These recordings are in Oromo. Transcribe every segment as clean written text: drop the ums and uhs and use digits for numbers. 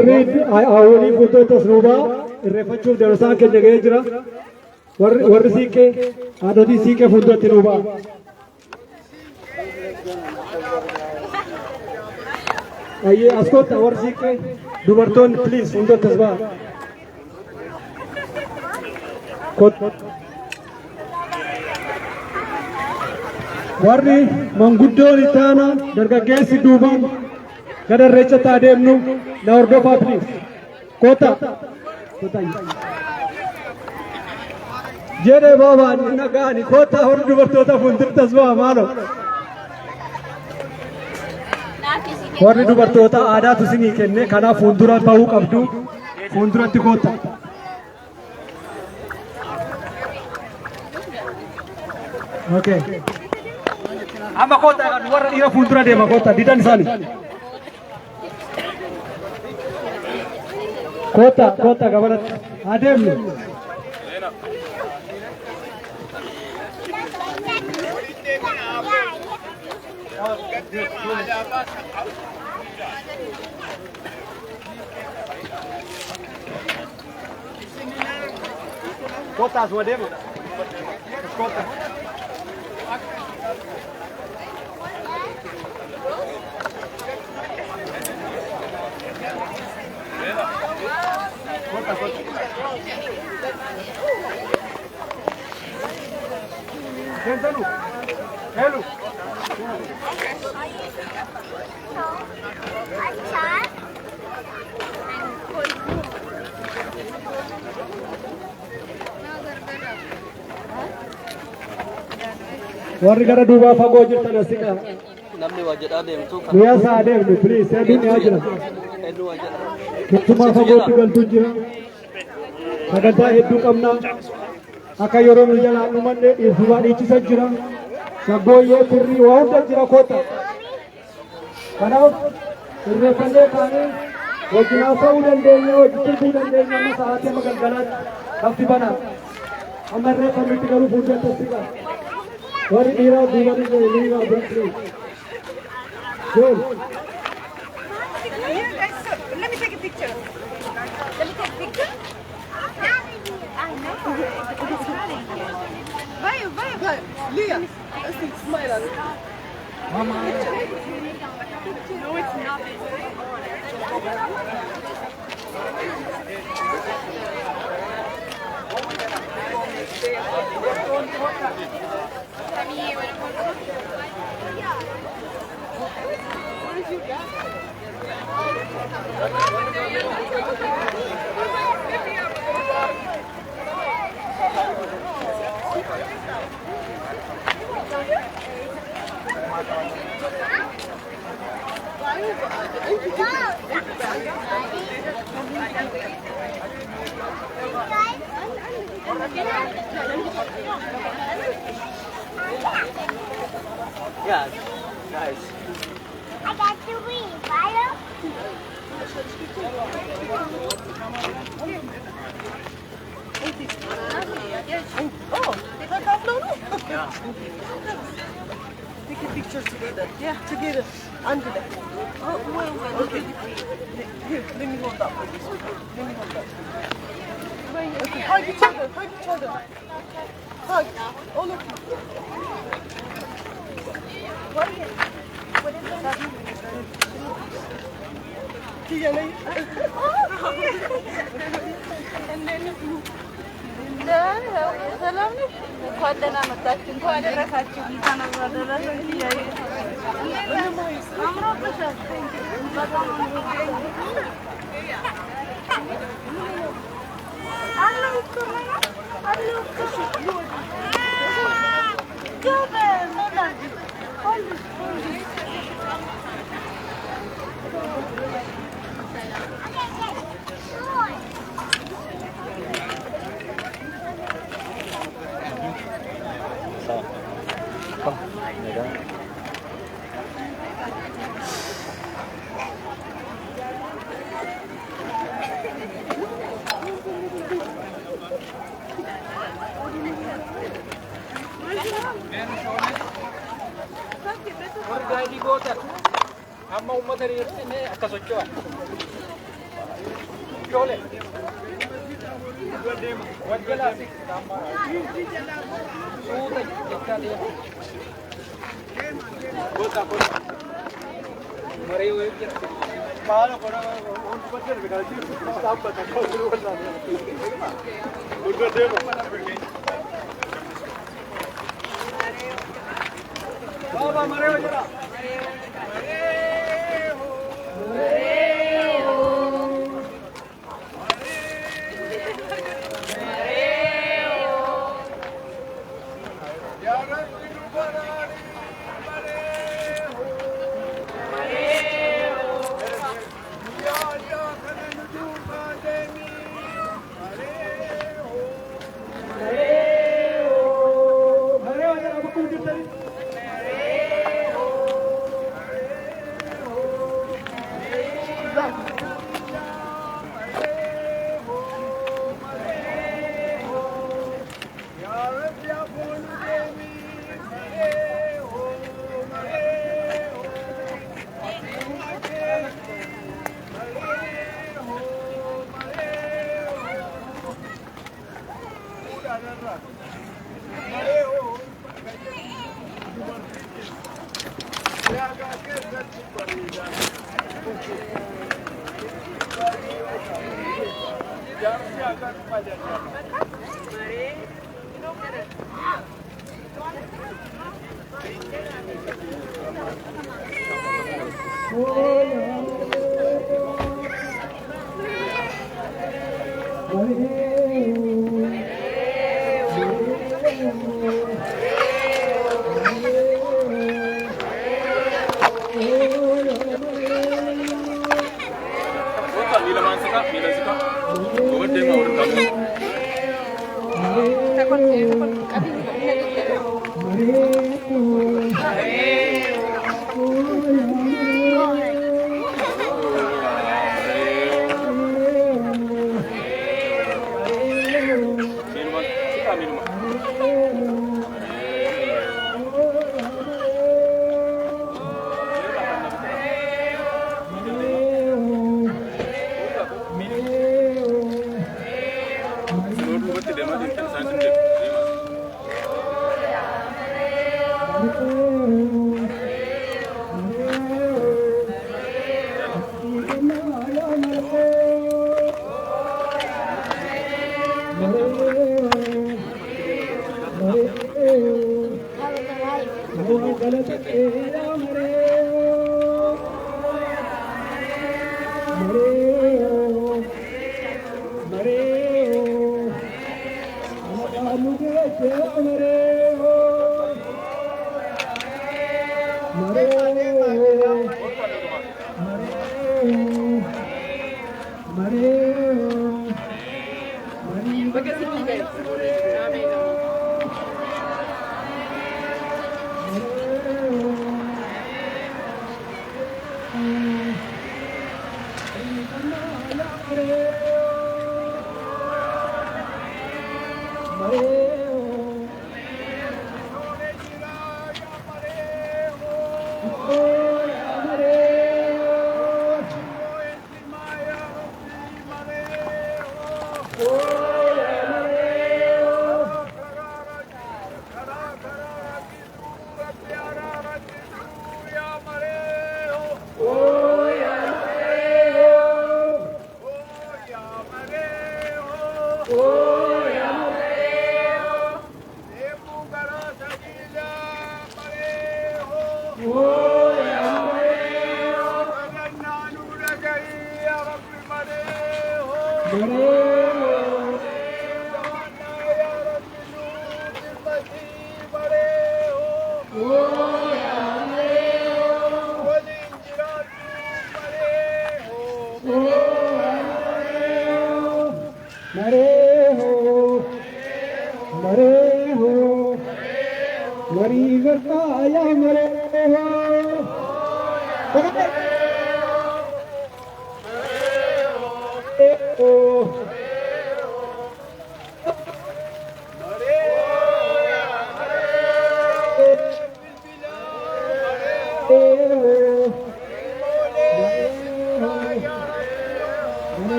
أولي فوتو تصنوبا الرفاجو درسان كجعة جرا ورسيكه عادي سيكه فوتو تنوبا आइए asco tower जी के दुबर्तोन प्लीज फुंदो तस्बा warri manguddoon itaana dargaggeessi duubaan gara irreechaatti adeemnu na hordofaa please kota jedhe baabaan nagaani kota warri dubartoota fuuldur tasbaa maalo warri dubartoota aadaatu isinii kenne kanaaf fuuldura bahuu qabdu fuulduratti kota okay ama kota warra dhiira fuuldura deema kota didan isaanii kota gabaratti adeemnu kota semua demo kota hello warri gara duubaa fagoo jirtan asika namni waa jedhaa deemtu guyyaa isaa adeemnu please hedduun yaa jira kittumaa fagootti galtu jira sagantaa hedduu qabna akka yeroo nu jalaan dhumanne dhiirsumaa dhiichisa jira saggooyyee firrii waa hunda jira kota kanaaf irreeffannee kaanee wajjin haasa'uu dandeenya wajjin sirbuu dandeenya amma sa'aatii amma galgalaatti lafti banaa amma irreeffannutti garuu fuuldratti asika warri dhiiraa duubatti dhiiraa biratti good Let me take a picture. Let me take a picture. I know. Bye. Leah, smile on it. Mama. No, it's not. Yeah, nice. I got to read, Fido. Oh, they got off no. Yeah. Take a picture together. Yeah, together. Under that. Oh, well. Okay. Here, let me hold that. Let me hold that. Okay, hug each other. Hug. All of you. What is that? And then ሰላም ነሽ? እንኳን ደህና መጣችሁ። እንኳን አደረሳችሁ። እንኳን አብሮ አደረሰን። አምሮብሻል። በጣም አለው እኮ ጎበዝ Warga di kota, amma umat dari sini akan socoa.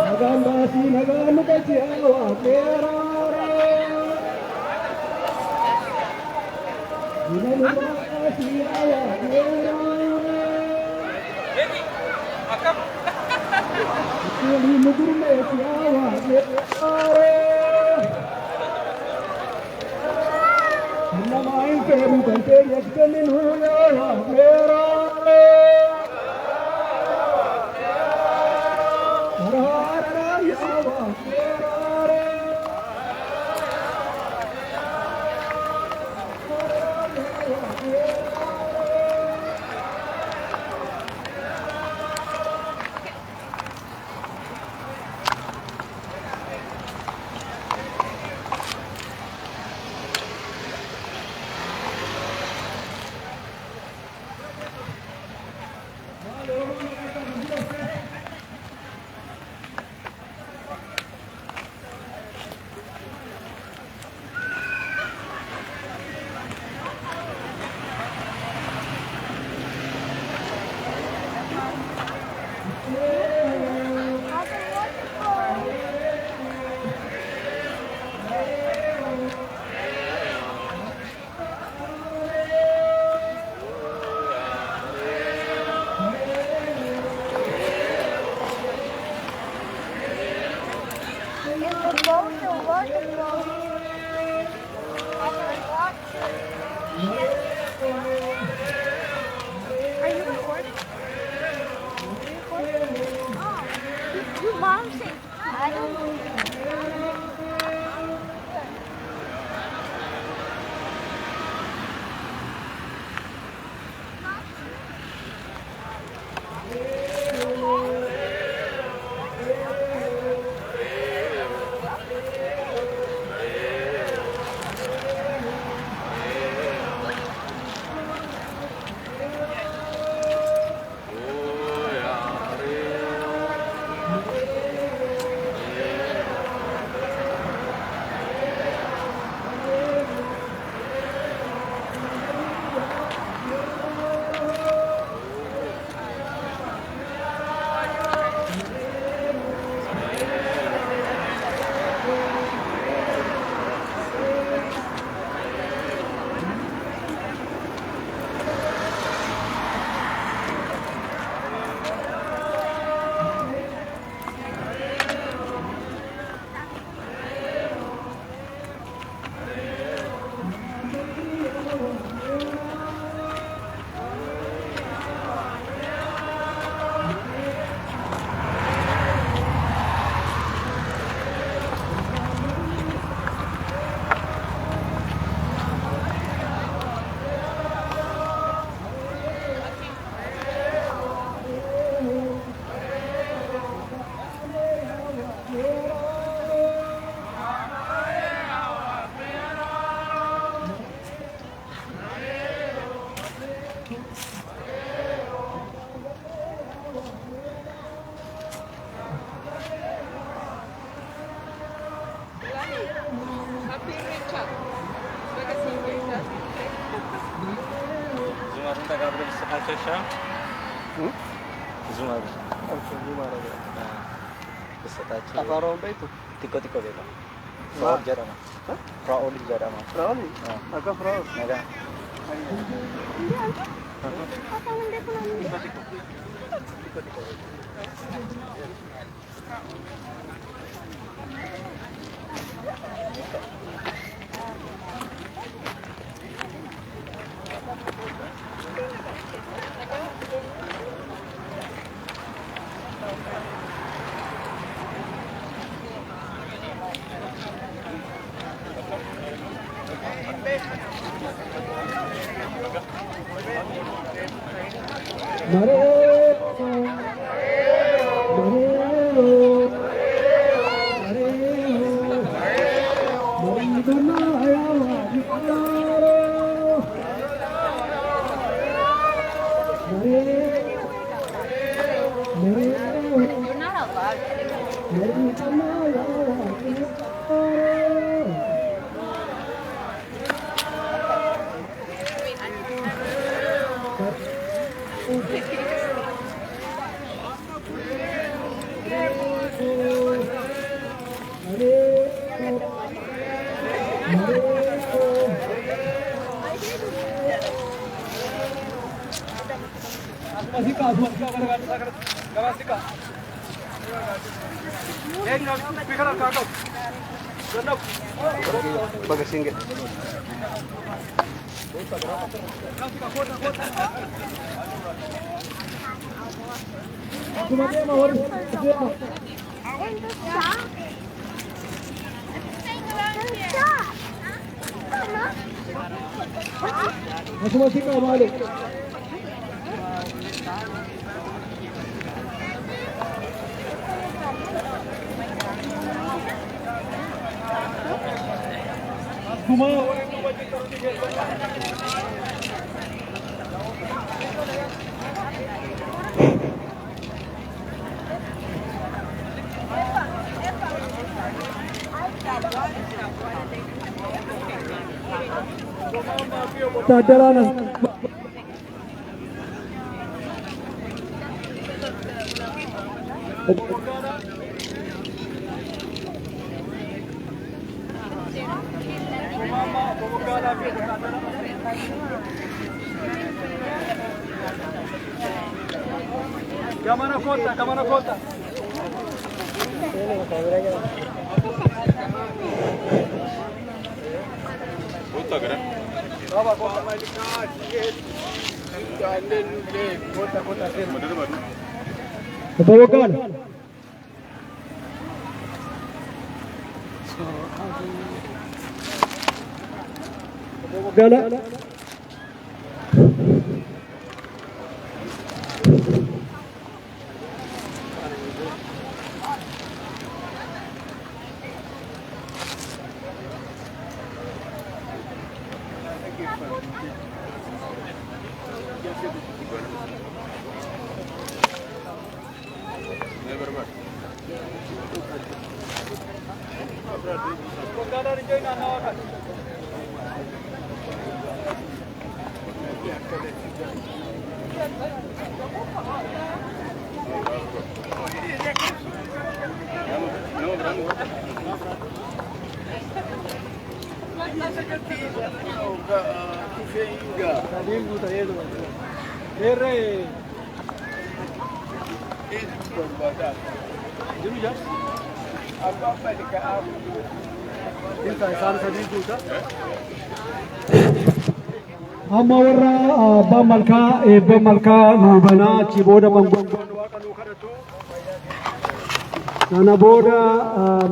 Nagambasi nagano kasi awa pero Nagambasi awa pero Kuli mugurme si awa pero Namain peru kante yakkalin hoya pero Are you recording? Oh, your mom said I don't know. Apa romba itu? Tiko-tiko beta. Fraud jarang. Hah? Fraud jarang. Fraud? Agak fraud. Naga. Apa nanti aku nanti? Baga singgit. Masuk ka balik. Tadalana. Kamera kota. Kota kira. Kebawakan. Gala. Amma warra abbaa malkaa nuubanaa achi booda manguddoon waaqa nuu kadhatu. Sana booda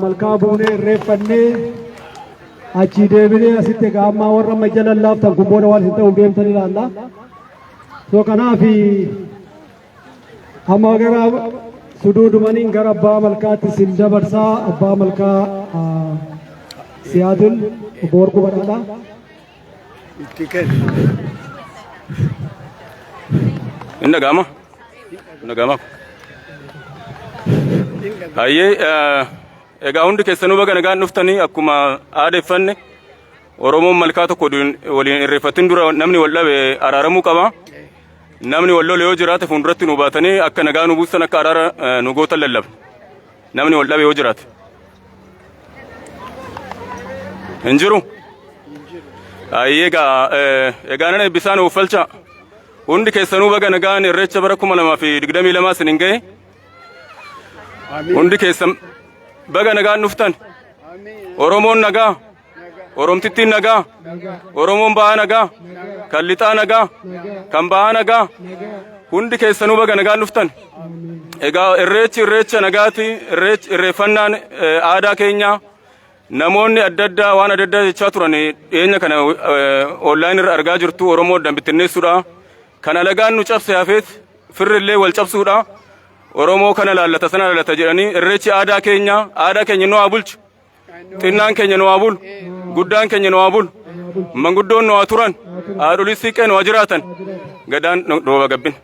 malkaa buunee irreeffannee achi deebinee asitti egaa amma warra majjala laaftan kun booda waan hin ta'u deemtan ilaalla. So kanaaf amma gara suduudumaniin gara abbaa malkaatti sin dabarsaa. Abbaa malkaa Siyaadul obbo Warquu Badhaadhaa. Inda gama. Hayyee egaa hundi keessanuu baga nagaan dhuftanii akkuma aadeeffanne Oromoon malkaa tokko waliin irreeffatin dura namni wal dhabe araaramuu qaba. Namni wal lole yoo jiraate fuulduratti nu baatanii akka nagaa nu buusan akka araara nu gootan lallabna. Namni wal dhabe yoo jiraate. Hin jiru. Hayyee egaa nan eebbisaan uffalcha. Hundi keessanuu baga nagaan irreecha bara 2022 sinin gahe. Hundi keessan baga nagaan dhuftan. Oromoon nagaa. Oromtittiin nagaa. Oromoon ba'aa nagaa. Kan lixaa nagaa. Kan ba'aa nagaa. Hundi keessanuu baga nagaan dhuftan. Egaa irreecha nagaati. Irreeffannaan aadaa keenya. Namoonni adda addaa waan adda addaa jechaa turan dhiyeenya kana online irra argaa jirtu Oromoo dambittinneessuudha. Kan alagaan nu cabse hafeet firrillee wal cabsuudha. Oromoo kana laallata sana laallata jedhanii irreechi aadaa keenya nu haa bulchu. Xinnaan keenya nu haa bulu. Guddaan keenya nu haa bulu. Manguddoon nu haa turan. Haadholii siiqqee nu haa jiraatan. Gadaan rooba gabbin.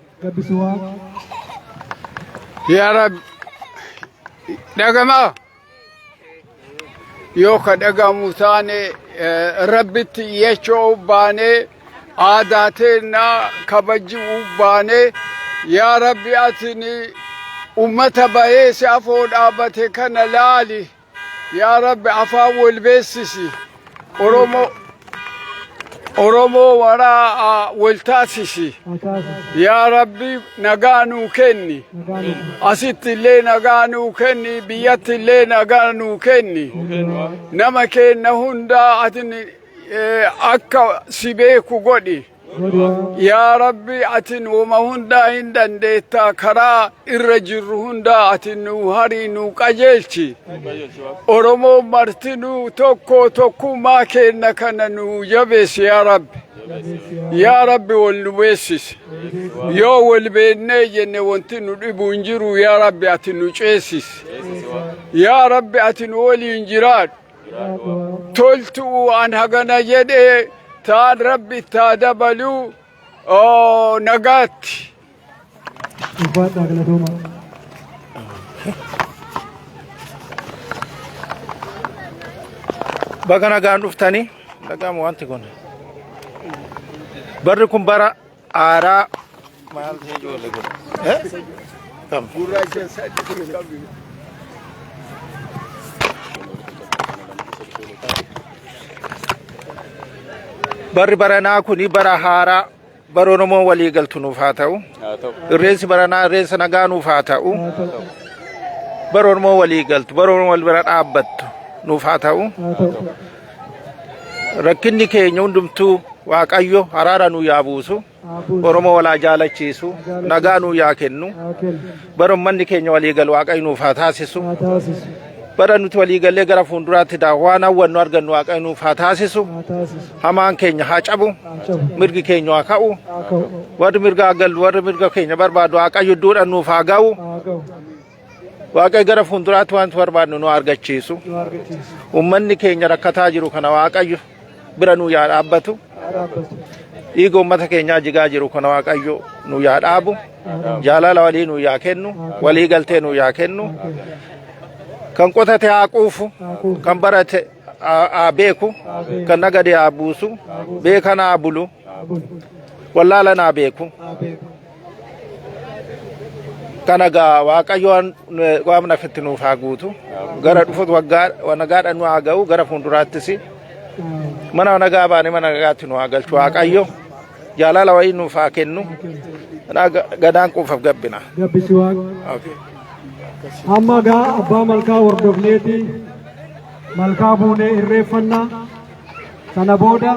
Yaa Rabbi dhagamaa. Yoo ka dhagamu taane rabbitti iyyachuu baane aadaa teenya kabajuu baane yaa Rabbi atini ummata bahee si afoo dhaabate kana laali yaa Rabbi afaan wal beessisi Oromoo waraa waltaasisi. Yaa Rabbi nagaa nuu kenni. Asitti illee nagaa nuu kenni. Biyyatti illee nagaa nuu kenni. Nama kenna hundaa atin akka si beeku godhi. Yaa Rabbi atin wama hundaa hin dandeetta karaa irra jirru hundaa atin nuu harii nuu qajeelchi. Oromoo martinuu tokkummaa kenna kana nuu jabeessi yaa Rabbi. Yaa Rabbi wal nu beeksisi. Yoo wal beennee jenne wanti nu dhibu hin jiru yaa Rabbi ati nu ceesisi. Yaa Rabbi ati nu waliin jiraadhu. Toltuu an hagana jedhee taan Rabbi taa dabaluu nagaatti. Baga nagaan dhuftanii dhaqamu wanti kun barri kun bara aaraa maal ta'e ijoollee kun kam Gurraacha sadii qabu. barri baranaa kuni bara haaraa bara Oromoo walii galtu nuuf haa ta'u irreensi baranaa irreensa nagaa nuuf haa ta'u bara Oromoo walii galtu bara Oromoo wal bira dhaabbattu nuuf haa ta'u rakkinni keenya hundumtuu Waaqayyo araara nu yaa buusu Oromoo walaa jaalachiisu nagaa nu yaa kennu bara ummanni keenya walii galu Waaqayyo nuuf haa taasisu bara nuti walii galee gara fuulduraatti waan hawwannu argannu Waaqayyo nuuf haa taasisu hamaan keenya haa cabu mirgi keenya haa ka'u warri mirga galu warri mirga keenya barbaadu Waaqayyo duudhaan nuuf haa ga'u Waaqayyo gara fuulduraatti waan barbaadnu nu argachiisu ummanni keenya rakkataa jiru kana Waaqayyo bira nu yaa dhaabbatu dhiiga ummata keenyaa jigaa jiru kana Waaqayyo nu yaa dhaabu jaalala walii nu yaa kennu walii galtee nu yaa kennu kan qotate haa quufu kan barate haa beeku kan nagade haa buusu beekan haa bulu wallaalan haa beeku kana gaa Waaqayyoon waan nafitti nuuf haa guutu gara dhufuut waggaa nagaadhaan nu haa ga'u gara fuulduraattis mana nagaa baane mana nagaatti nu haa galchu Waaqayyo jaalala wayii nuuf haa kennu gadaan quufaaf gabbina. Gabbisi Waaqa. Amma gaa abbaa malkaa hordofneeti malkaa buunee irreeffannaa sana booda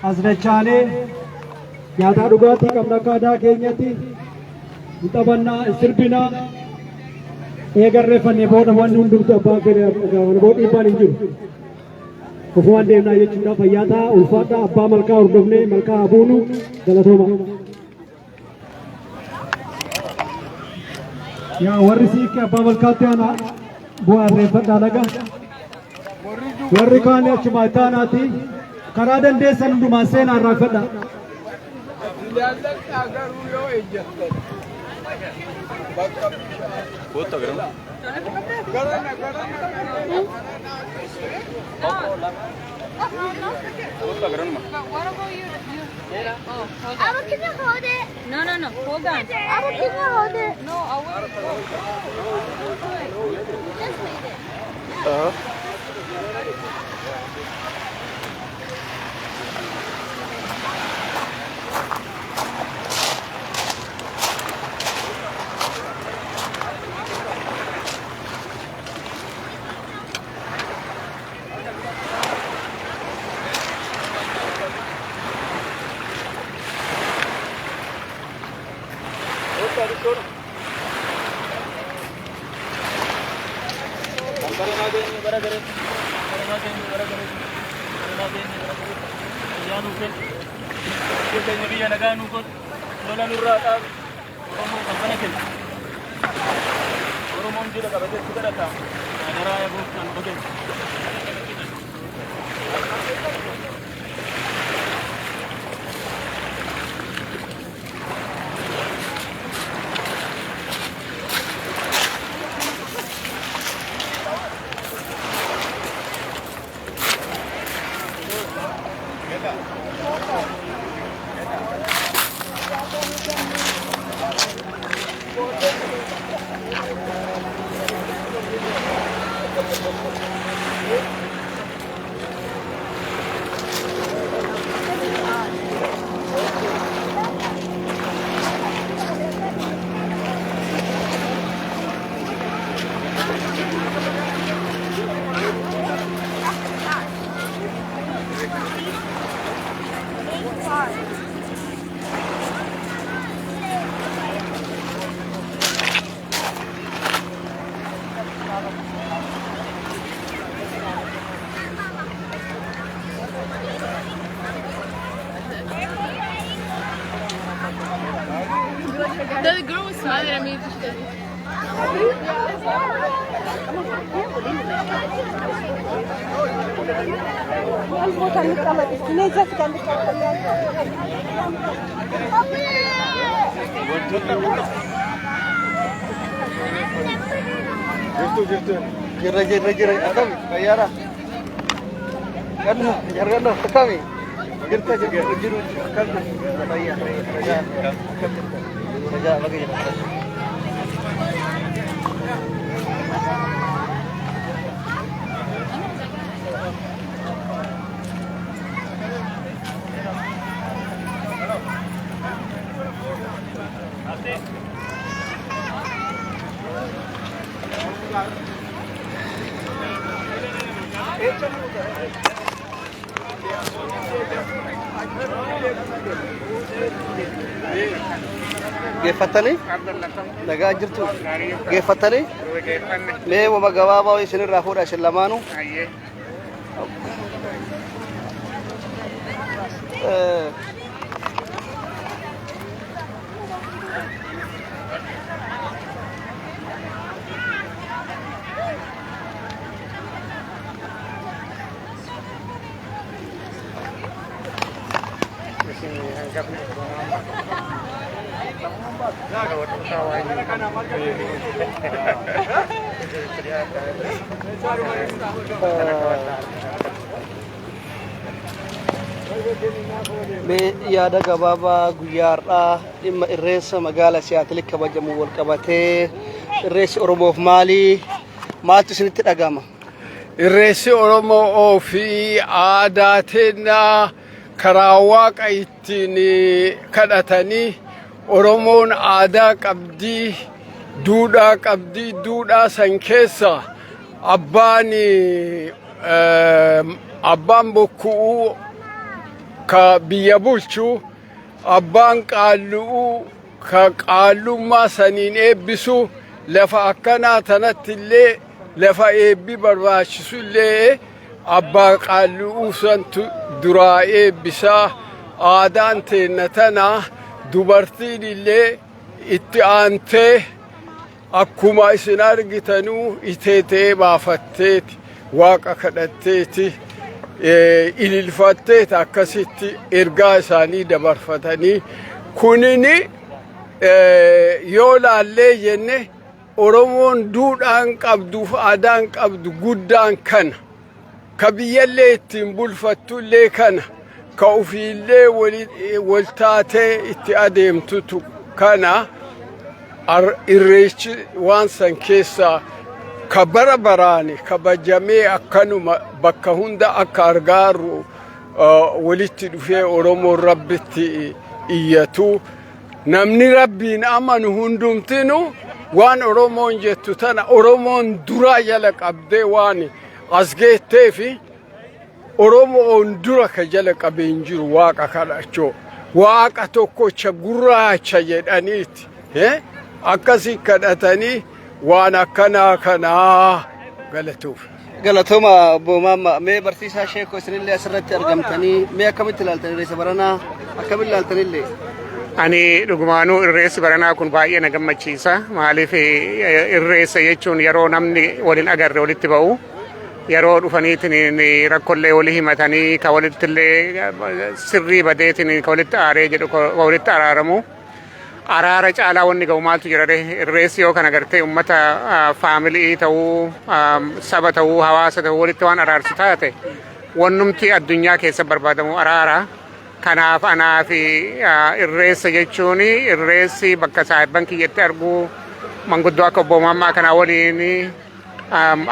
as dachaanee nyaataa dhugaatii qabna akka aadaa keenyatti ni taphannaa sirbinaa eega irreeffannee booda wanni hundumtu abbaa booda dhiibbaan hin jiru. Kufumaan deemnaa jechuudha fayyaa ta'a ulfaadhaa abbaa malkaa hordofnee malkaa habuunu galatooma. Yaa warri siikki abbaa malkaatti aanaa bu'aa irreeffadhaa laga warri kaan achuma ittaanaati karaa dandeessan hundumaan seenaa irraanfadhaa. Abba, can you hold it? No, hold on. Abba, can you hold it? No, I will. Just leave it. The girl was smiling at me. Jira akami kayara karena jargana akami girta jiru karena bayar raja lagi geeffatanii nagaa jirtu geeffatanii mee wama gabaabaa isinirraa fuudha isin lamaanuu mee yaada gabaabaa guyyaarraa dhimma irreessa magaalaa Siyaatilee kabajamu wal qabatee irreessi Oromoof maaltu isinitti dhagama? Irreessi Oromoo fi aadaa teennaa karaa waaqa ittiin kadhatanii Oromoon aadaa qabdii, duudhaa qabdii, duudhaa san keessa abbaan bokkuu ka biyya bulchu, abbaan qaallu'uu ka qaallummaa saniin eebbisu, lafa akkanaa tanatti illee lafa eebbi barbaachisu illee abbaa qaallu'uu santu duraa eebbisaa. Aadaan teenna tana dubartiin illee itti aantee akkuma isin argitanuu iteetee baafatteeti waaqa kadhatteeti ililfatteeti akkasitti ergaa isaanii dabarfatanii kunini yoo laallee jenne Oromoon duudhaan qabduuf aadaan qabdu guddaan kana ka biyyallee ittiin bulfattullee kana ka ufiillee waltaatee itti adeemtutu kana irreechi waan san keessaa ka bara baraani kabajamee akkanuma bakka hunda akka argaaru walitti dhufee Oromoon rabbitti iyyatu namni rabbiin amanu hundumtinu waan Oromoon jettu tana Oromoon duraa jala qabdee waan as geetteefi Oromoon dura ka jala qabeen jiru waaqa kadhachoo waaqa tokkocha gurraacha jedhaniiti akkasii kadhatanii waan akkanaa kanaa galatuuf. Galatooma boomama mee barsiisaa sheekoo isinillee asirratti argamtanii mee akkamitti ilaaltan irreessa baranaa akkamitti ilaaltanillee? Ani dhugumaanuu irreessi baranaa kun baay'ee na gammachiisa. Maaliif irreessa jechuun yeroo namni waliin agarre walitti ba'u yeroo dhufaniitiin rakkollee walii himatanii ka walittillee sirrii badeetiin ka walitti aaree jedhu ka walitti araaramu. Araara caalaa wanni ga'u maaltu jira irreessi yoo kan agartee ummata faamilii ta'uu saba ta'uu hawaasa ta'uu walitti waan araarsu taate wannumti addunyaa keessa barbaadamu araara. Kanaaf anaa fi irreessa jechuun irreessi bakka saahibban kiyyatti arguu manguddoo akka boomammaa kanaa waliin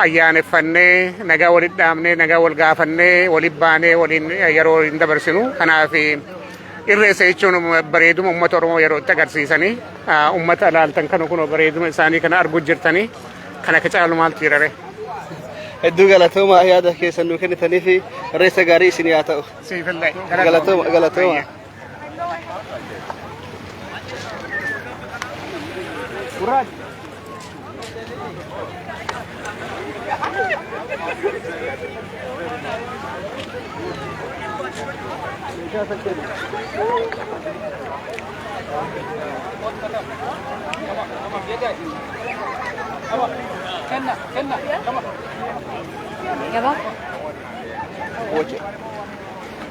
ayyaaneffannee nagaa walitti dhaabnee nagaa wal gaafannee walitti baanee waliin yeroo hin dabarsinu. Kanaaf irreessa jechuun bareeduma uummata Oromoo yeroo itti agarsiisanii uummata ilaaltan kana kun bareeduma isaanii kana arguu jirtanii kana ka caalu maaltu jirare. Hedduu galatooma yaada keessan nuu kennitanii fi irreessa gaarii isin haa ta'u. Siifillee. Galatooma.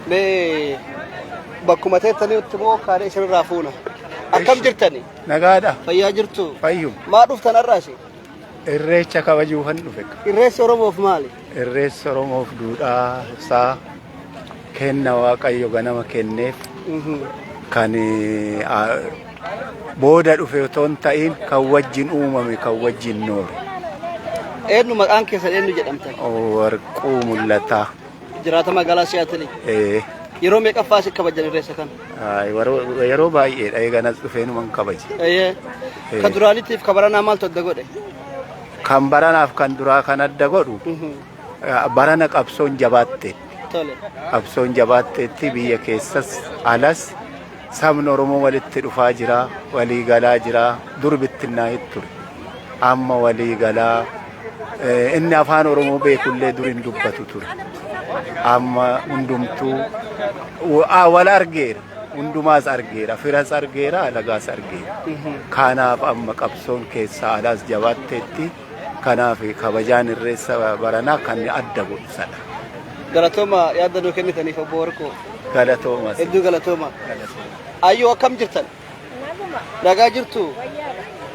Mee bakkuma teettanitti moo kaadhee isinirraa fuuna? Akkam jirtani? Nagaadha. Fayyaa jirtu? Fayyum. Maa dhuftan har'aasi? Irreecha kabajuufan dhufe. Irreessi Oromoof maali? Irreessi Oromoof duudhaa isaa kenna Waaqayyo ganama kenneef kan booda dhufe otoo hin ta'in kan wajjin uumame kan wajjin noore. Eenyu maqaan keessan eenyu jedhamtan? Warquu Mul'ataa. Jiraata magaalaa Siyaatilii? Yeroo meeqaffaa si kabajan irreessa kana? Yeroo baay'eedha eeganas dhufeenuman kabaje. Kan duraanitiif kan baranaa maaltu adda godhe? Kan baranaaf kan duraa kan adda godhu barana qabsoon jabaatte. Qabsoon jabaatteetti biyya keessas alas sabni Oromoo walitti dhufaa jira, walii galaa jira, dur bittinnaa'ee ture. Amma walii galaa inni afaan Oromoo beekullee dur hin dubbatu ture. Amma hundumtuu wal argeera, hundumaas argeera, firas argeera, alagaas argeera. Kanaaf amma qabsoon keessaa alas jabaatteetti kanaaf kabajaan irreessa baranaa kan adda godhu sana. Galatooma yaada nuu kennitaniif obbo Warqoo. Galatooma. Hedduu galatooma. Ayyoo akkam jirtan? Nagaa jirtu?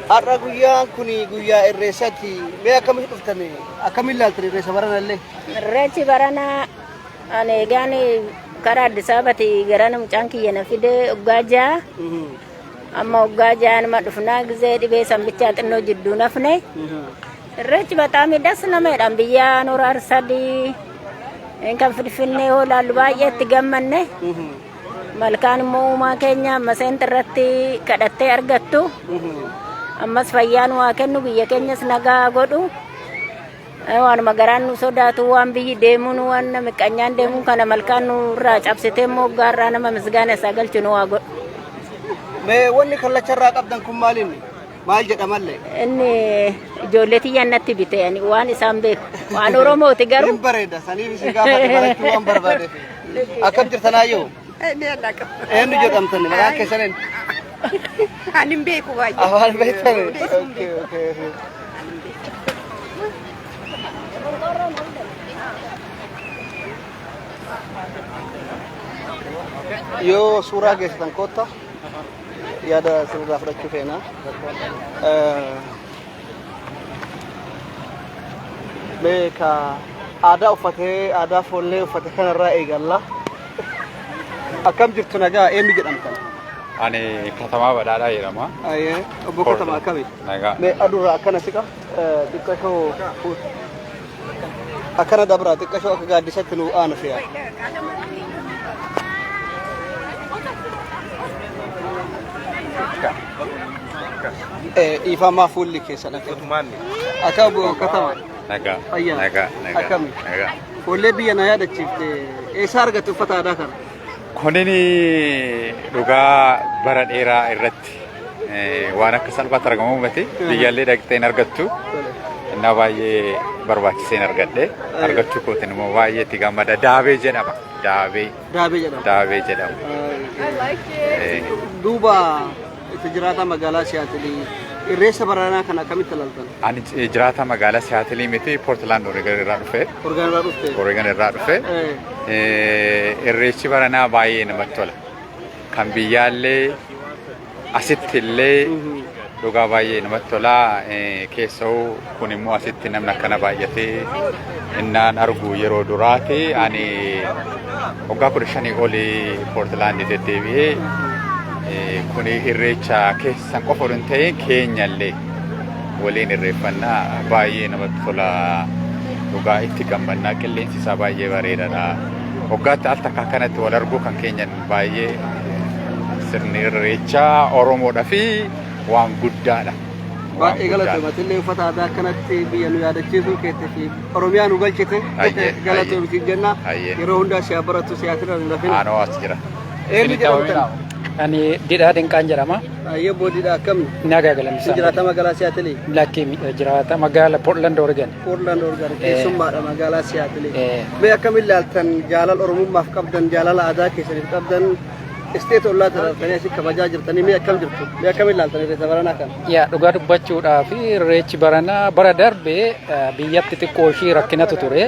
Har'a guyyaan kun guyyaa irreessaati. Mee akkamitti dhuftani? Akkamiin ilaaltan irreessa baranallee? Irreechi baranaa ani egaan karaa Addis Ababaati gara mucaan kiyya na fide waggaa ja'a. Amma waggaa ja'a nama dhufnaa gizee dhibee sanbichaa xinnoo jidduu nafne. Irreechi bataami das nameedhaan biyya Nooraa Arsadii kan Finfinnee hoo laallu baay'ee itti gammanne. Malkaan immoo uumaa keenya amma seenta irratti kadhattee argattu. Ammas fayyaan waa kennu biyya keenyas nagaa godhu. Waanuma garaan nu sodaatu waan biyyi deemuun waan miqqanyaan deemuun kana malkaan nurraa cabsitee immoo gaarraa nama misgaana isaa galchu nu waa godhu. Mee wanni kallacharraa qabdan kun maaliin? Maal jedhamallee? Inni ijoollee tiyyaan natti bite waan isaan beeku. Waan Oromooti garuu. Hin bareeda saniif isin gaafate barachuu waan barbaadeef. Akkam jirtan ayyoo? Eenyu jedhamtan maqaan keessan eenyu? Ani hin beeku baay'ee. Afaan beektani? Yoo suuraa geessitan kootta yaada sirraa fudhachuu feena. Beeka aadaa uffatee aadaa foollee uffate kanarraa eegalla. Akkam jirtu nagaa eenyu jedhamtan? Ani Katamaa Badhaadhaa jedhama. Obbo Katamaa akkami? Nagaa. Mee aduurraa akkana siqa xiqqashoo akkana dabraa xiqqashoo akka gaaddisatti nu aanu fe'a. Ifamaa fuulli keessan akka obbo Katamaa. Nagaa. Fayyaa. Nagaa. Akkami? Nagaa. Fuullee biyya na yaadachiifte eessaa argatte uffata aadaa kana? Kunini dhugaa bara dheeraa irratti waan akka salphaatti argamu miti biyyaallee dhaqxee hin argattu. Innaa baay'ee barbaachisee hin argadhe. Argachuu kootiin immoo baay'ee itti gammada. Daabee jedhama. Daabee. Daabee jedhama. Daabee jedhama. Duuba itti jiraata magaalaa Siyaatilii irreessa baranaa kana akkamitti ilaaltan? Ani jiraata magaalaa Siyaatilii miti Poortilaand Oreegon irraa dhufe. Oreegon irraa dhufte? Oreegon irraa dhufe. Irreechi baranaa baay'ee namatti tola. Kan biyyaallee asitti illee dhugaa baay'ee namatti tola. Keessoo kun immoo asitti namni akkana baay'atee innaan argu yeroo duraati. Ani waggaa 15 olii Poortilaand deddeebi'ee kun irreecha keessan qofa hin ta'in keenyallee waliin irreeffannaa baay'ee namatti tola. Dhugaa itti gammannaa qilleensi isaa baay'ee bareedaadha. Waggaatti al takka kanatti wal arguu kan keenyan baay'ee sirni irreechaa Oromoodhaa fi waan guddaadha. Baay'ee galatoomatillee uffata aadaa akkanatti biyya nu yaadachiisuu keettee fi Oromiyaa nu galchite galatoomi jenna. Yeroo hundaa si baratu siyaasirra hin lafin. Aanoo as jira. Eenyu jedhamtan? Ani Didhaa Dinqaan jedhama. Ayyee Didhaa akkamni? Nagaa galamsa. Jiraata magaalaa Siyaatilii? Lakkii jiraata magaalaa Portland Oregon. Portland Oregon keessummaadha magaalaa Siyaatilii. Mee akkamiin ilaaltan jaalala Oromummaaf qabdan jaalala aadaa keessaniif qabdan isteet ollaa tarartanii asii kabajaa jirtanii mee akkam jirtu? Mee akkam ilaaltanii irreessa baranaa kana? Yaa dhugaa dubbachuudhaaf irreechi baranaa bara darbee biyyatti xiqqoo ishii rakkinatu ture.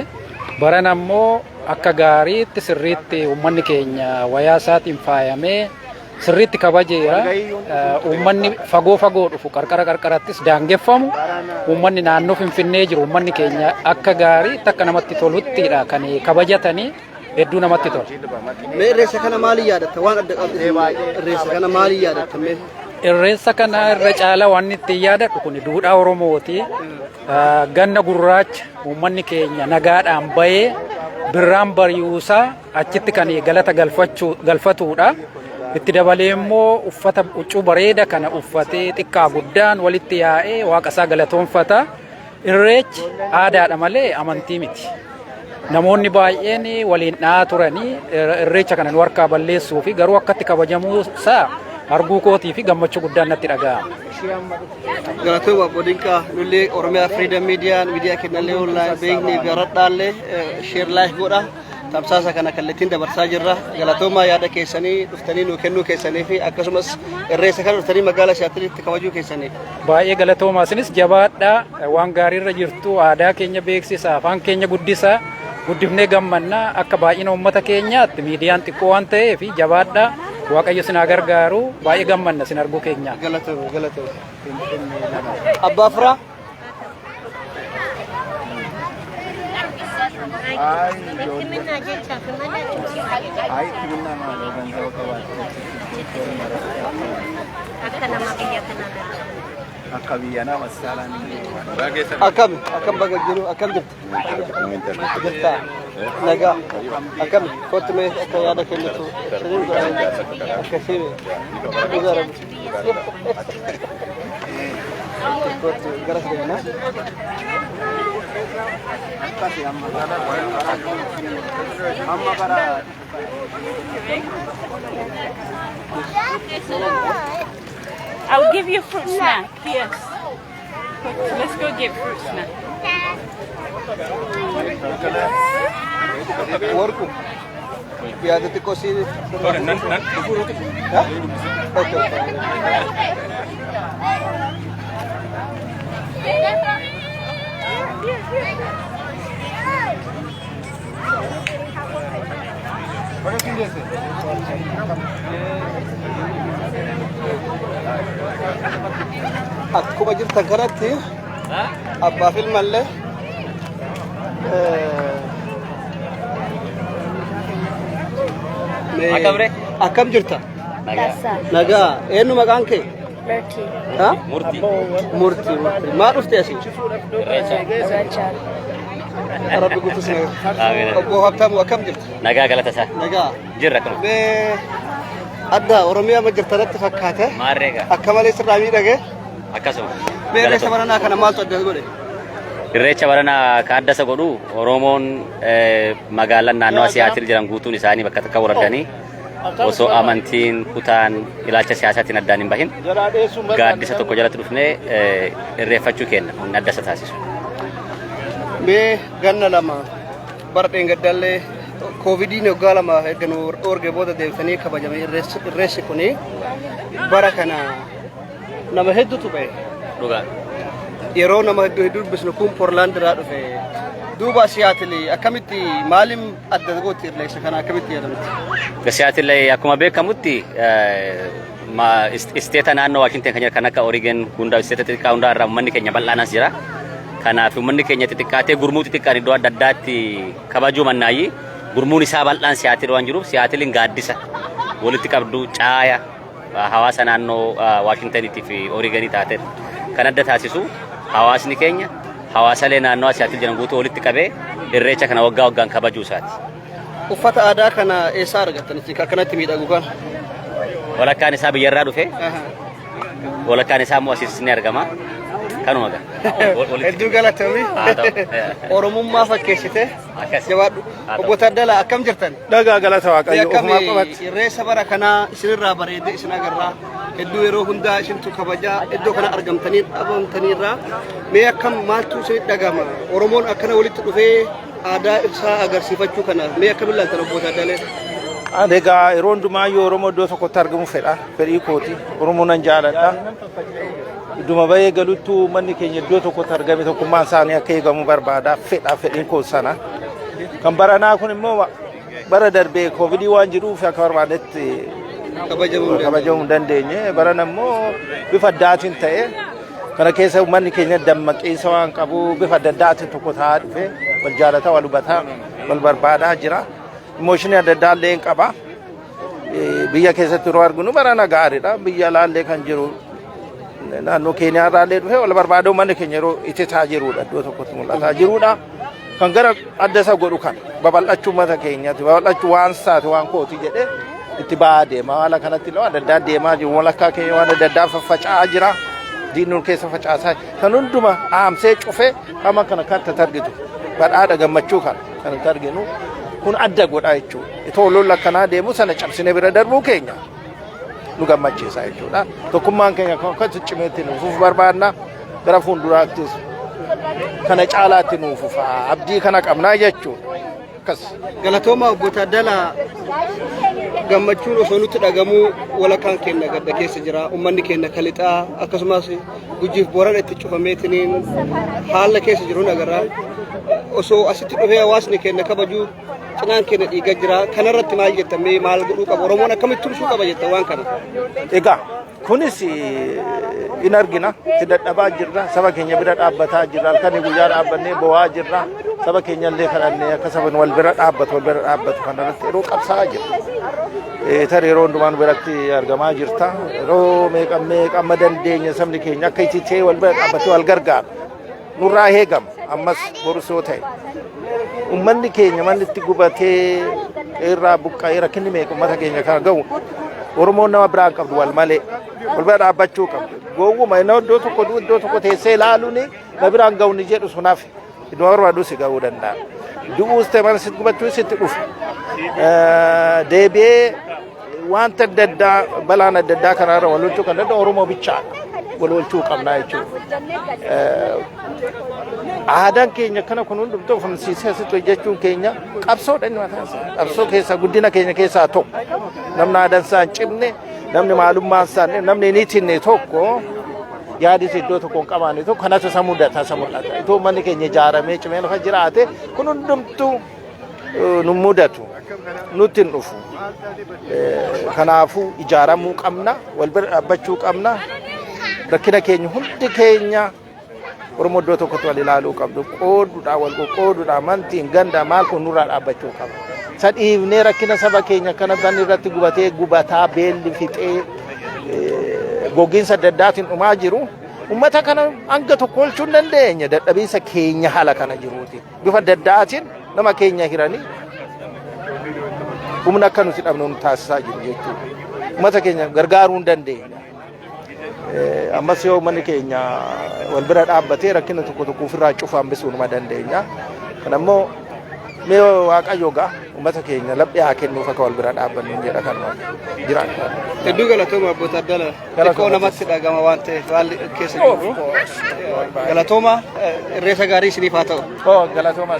Barana ammoo akka gaariitti sirriitti uummanni keenya wayaa isaatiin faayamee sirriitti kabajeera. Uummanni fagoo dhufu qarqarattis daangeffamu. Uummanni naannoo Finfinnee jiru uummanni keenya akka gaariitti akka namatti toluttidha kan kabajatanii hedduu namatti tola. Mee irreessa kana maaliin yaadatta? Waan adda qabdi irreessa kana maaliin yaadatta mee? Irreessa kana irra caalaa waan itti yaadadhu kun duudhaa Oromooti. Ganna gurraacha uummanni keenya nagaadhaan bahee birraan bari'uusaa achitti kan galata galfatuudha. Itti dabalee immoo uffata huccuu bareeda kana uffatee xiqqaa guddaan walitti yaa'ee waaqa isaa galatoonfata. Irreechi aadaadha malee amantii miti. Namoonni baay'een waliin dha'aa turanii irreecha kana nu harkaa balleessuu fi garuu akkatti kabajamuusaa arguu kootii fi gammachuu guddaan natti dhaga'ama. Galatoo Obbo Dinqaa nullee Oromiyaa Freedom miidiyaa kennallee online beeknee garadhaallee share live godha. Tamsaasa kana kallattiin dabarsaa jirra. Galatoomaa yaada keessanii dhuftanii nuu kennuu keessanii fi akkasumas irreessa kana dhuftanii magaalaa Shaatilitti kabajuu keessanii. Baay'ee galatoomaa isinis jabaadhaa waan gaariirra jirtu aadaa keenya beeksisa afaan keenya guddisaa guddifnee gammannaa akka baay'ina uummata keenyaatti miidiyaan xiqqoo waan ta'eef jabaadhaa waaqayyo sinaa gargaaru baay'ee gammanna sin arguu keenya. Galatoo. Abbaa Firaa. Akka biyya nama saalaan akkam baga jiru akkam jirta nagaa akkam kottu mee akka yaada kennitu akkasii kottu garas deemna amma bara I'll give you a fruit snack. Yes. Let's go get fruit snack. Worku. Biada te cosine. Akkuma jirtan kanatti abbaa fi ilmallee akkam jirta? Nagaa. Eenyu maqaan kee? Murtii. Maa dhufte asii? Rabbi guutus nagaa. Obbo Habtamu akkam jirta? Nagaa galata isaa. Nagaa. Jirra kun. Adda Oromiyaa ma jirtanatti fakkaata? Maarreega. Akka malee sirraa miidhagee? Akkasuma. Irreecha baranaa kana maaltu adda godhe? Irreecha baranaa ka adda isa godhu Oromoon magaalaan naannoo Siyaatil jiran guutuun isaanii bakka takka waraddanii osoo amantiin kutaan ilaalcha siyaasaatiin addaan hin bahin gaaddisa tokko jalatti dhufnee irreeffachuu kenna inni adda isa taasisu. Mee ganna lama bara dheengaddallee Covidiin waggaa lama eegganuu orgee booda deebitanii kabajame irreessi kuni bara kana nama hedduutu ba'e. Dhugaa. Yeroo nama hedduu dubbisnu kun Poorlaand irraa dhufe duuba Siyaatil akkamitti maaliin adda gootti irreessa kana akkamitti yaadamti? Siyaatil akkuma beekamutti isteeta naannoo Waashinten kan jiran kan akka Oregon hundaa isteeta xixiqqaa hundaa irraa uummanni keenya bal'aanas jira. Kanaaf uummanni keenya xixiqqaatee gurmuu xixiqqaan iddoo adda addaatti kabajuu mannaayi gurmuun isaa bal'aan Siyaatil waan jiruuf Siyaatilin gaaddisa walitti qabdu caaya hawaasa naannoo Waashinteniitii fi Oregonii taate kan adda taasisu hawaasni keenya hawaasalee naannoo Siyaatil jiran guutuu walitti qabee irreecha kana waggaa waggaan kabajuu isaati. Uffata aadaa kana eessaa argattanitti akkanatti miidhagu kan? Walakkaan isaa biyyarraa dhufe walakkaan isaa immoo asiis ni argama. Kanuma gaa. Hedduu galatoomi. Oromummaa fakkeessite jabaadhu. Obbo Taddalaa akkam jirtan? Nagaa galata Waaqayyo ofumaa qabatti. Irreessa bara kanaa isinirraa bareedee isin agarraa hedduu yeroo hundaa isintu kabajaa iddoo kana argamtanii dhabamtaniirraa mee akkam maaltu isin dhagama? Oromoon akkana walitti dhufee aadaa isaa agarsiifachuu kana mee akkam ilaaltan Obbo Taddalee? Adega irondu mayo Oromo do tokko targamu fedhii kooti Oromo nan jaaladha duma baye galutu manni keenya do tokko targame tokkummaan isaanii akka eegamu barbaada fedhiin koo sana kan baranaa kun immoo bara darbee covidii waan jiruuf akka barbaadetti kabajamuu dandeenye barana immoo bifa addaatiin ta'e kana keessa manni keenya dammaqeessa waan qabu bifa addaatiin tokko ta'aa dhufe wal jaalataa wal hubataa wal barbaadaa jira. Emotion ada daleen qaba biyya keessatti yeroo arginu barana gaariidha biyya laallee kan jiru naannoo Keeniyaa raallee dhufe wal barbaadoo manni keenya yeroo itti taa jiruudha iddoo tokkotti mul'ataa jiruudha kan gara adda isa godhu kan babal'achuu mata keenyaati babal'achuu waan saati waan kooti jedhe itti ba'aa deema haala kanatti illee adda addaa deemaa jiru walakkaa keenya waan adda addaa faffaca'aa jira diinuun keessa facaasaa kan hunduma aamsee cufe kama kana kan targitu badhaadha gammachuu kan targinu kun adda godha jechuudha. Itoo lola kanaa deemu sana cabsine bira darbuu keenya nu gammachiisa jechuudha. Tokkummaan keenya kan cimeetti nuuf barbaadna gara fuulduraattis kana caalaatti nuuf abdii kana qabnaa jechuudha. Akkas. Galatooma obbo Taaddalaa gammachuun osoo nutti dhagamu walakkaan keenya gadda keessa jira. Uummanni keenya kalixaa akkasumas Gujiif Boorana itti cufameetiniin haala keessa jiru agarra. Osoo asitti dhufee hawaasni keenya kabajuu cinaan keenya dhiiga jira kanarratti maal jettamee maal godhuu qaba Oromoon akkamitti tumsuu qaba jetta waan kana. Egaa kunis in argina itti dadhabaa jirra saba keenya bira dhaabbataa jirra halkanii guyyaa dhaabbannee bo'aa jirra saba keenya illee kadhannee akka saban wal bira dhaabbatu kanarratti yeroo qabsaa jirra. Tarii yeroo hundumaan biratti argamaa jirta yeroo meeqamma dandeenya sabni keenya akka itti wal bira dhaabbatee wal gargaaru nurraa eegama ammas borusoo ta'e. Ummanni keenya manni itti gubatee irraa buqqa'ee rakkinni meeqa uummata keenya kana ga'u Oromoon nama biraan qabdu wal malee wal bira dhaabbachuu qabdu gowwuma iddoo tokko teessee ilaaluun na biraan ga'u ni jedhu sunaaf iddoo barbaadu si ga'uu danda'a. Du'uus ta'e mana sitti gubachuu sitti dhufu deebi'ee wanta adda addaa balaan adda addaa kanarra wal olchuu kan danda'u Oromoo bichaadha wal olchuu qabnaa jechuudha. Aadaan keenya kana kun hundumtuu famsiisee asitti hojjechuun keenya qabsoodha inni mataan isaa qabsoo keessa guddina keenya keessaa tokko namni aadaan isaa hin cimne namni maalummaan isaa namni inni tinne tokko yaadis iddoo tokko hin qabaanne tokko kanatu isa mudata isa mul'ata itoo manni keenya ijaaramee cimee lafa jiraate kun hundumtuu nu mudatu nutti hin dhufu kanaafuu ijaaramuu qabna wal bira dhaabbachuu qabna rakkina keenya hundi keenya Oromoo iddoo tokkotti wal ilaaluu qabdu qooduudhaan wal qoqqooduudhaan amantiin ganda maal kun nurraa dhaabbachuu qaba. Sadhiifnee rakkina saba keenya kana banni irratti gubatee gubataa beelli fixee gogiinsa adda addaatiin dhumaa jiru uummata kana hanga tokko olchuu hin dandeenya dadhabiinsa keenya haala kana jiruuti. Bifa adda addaatiin nama keenya hiranii humna akka nuti dhabnu nu taasisaa jiru jechuudha. Uummata keenya gargaaruu hin dandeenya. Ammas yoo manni keenya wal bira dhaabbatee rakkina tokko ofirraa cufu hambisuu numa dandeenya. Kanammoo mee Waaqayyo gaa uummata keenya laphee haa kennuuf akka wal bira dhaabbannu jedha kan jiraan. Hedduu galatooma obbo Taaddalaa xiqqoo namatti dhagama waan ta'eef haalli keessa jiru. Galatooma irreessa gaarii isiniif haa ta'u. Galatooma.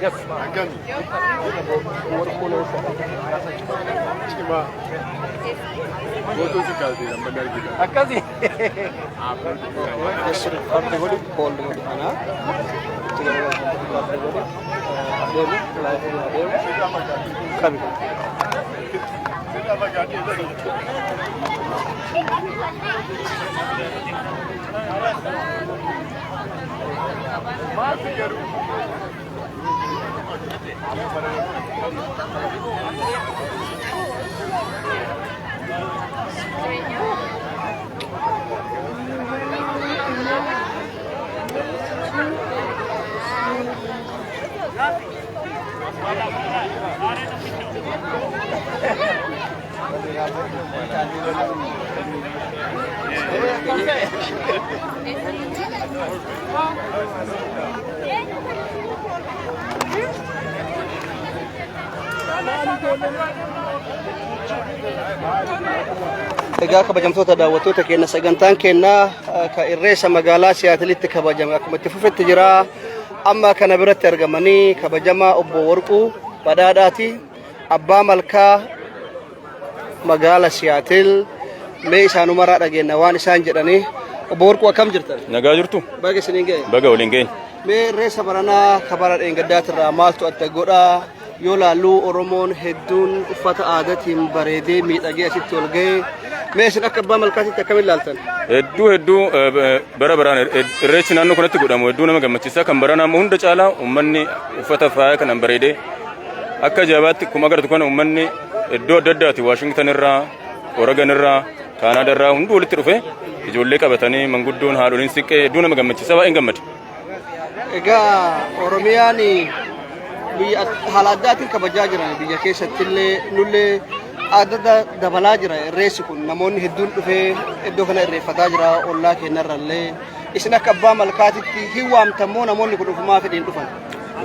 Yes. Akkasi. Egaa kabajamtoota daawwattoota keenya sagantaan keenya ka irreessa magaalaa Siyaatilitti kabajame akkuma itti fufetti jira amma kana biratti argamanii kabajamaa obbo Warquu Badhaadhaati abbaa malkaa magaala Siyaatil mee isaanu maraa dhageenya waan isaan jedhanii obbo Warquu akkam jirtan? Nagaa jirtu? Baga isiniin ga'e? Baga waliin ga'e. Mee reessa baranaa kabara dheengaddaatirraa maaltu adda godhaa yoo laallu Oromoon hedduun uffata aadaatiin bareedee miidhagee asitti ol ga'e mee isin akka abbaa malkaatitti akkamiin ilaaltan? Hedduu bara baraan irreechi naannoo kanatti godhamu hedduu nama gammachiisa kan baranaa ammoo hunda caalaa uummanni uffata faaya kanaan bareedee akka ajaa'ibaatti kuma agartu kana uummanni iddoo adda addaati Waashingtan irraa Oregon irraa Kaanaadaa irraa hundi walitti dhufe ijoollee qabatanii manguddoon haadholiin siqqee hedduu nama gammachiisa baay'een gammade. Egaa Oromiyaan biyya haala addaatiin kabajaa jiran biyya keessatti illee nullee adda dabalaa jira irreessi kun namoonni hedduun dhufee iddoo kana irreeffataa jira ollaa keenyarra illee isin akka abbaa malkaatitti hin waamtammoo namoonni kun dhufumaa fedhiin dhufan.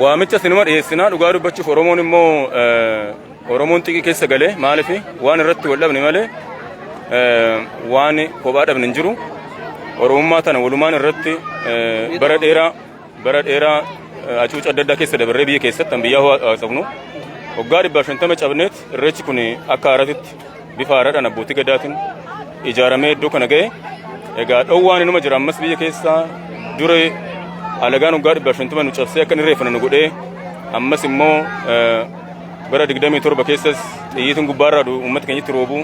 Waamicha sinuma dhiyeessinaa dhugaa dubbachuuf Oromoon immoo Oromoon xiqqii keessa galee maaliif waan irratti wal dhabne malee waan kophaa dhabne hin jiru. Oromummaa tana walumaan irratti bara dheeraa acuuca adda addaa keessa dabarree biyya keessatti kan biyyaa haasofnu waggaa 150 cabneet irreechi kun akka haaraatitti bifa haaraadhaan abbootii gadaatiin ijaaramee iddoo kana ga'e. Egaa dhowwaan inuma jira ammas biyya keessaa dure alagaan waggaa 150 nu cabsee akka irreeffannu nu godhee ammas immoo bara 27 keessas xiyyiitiin gubbaarraa uummata keenyatti roobuu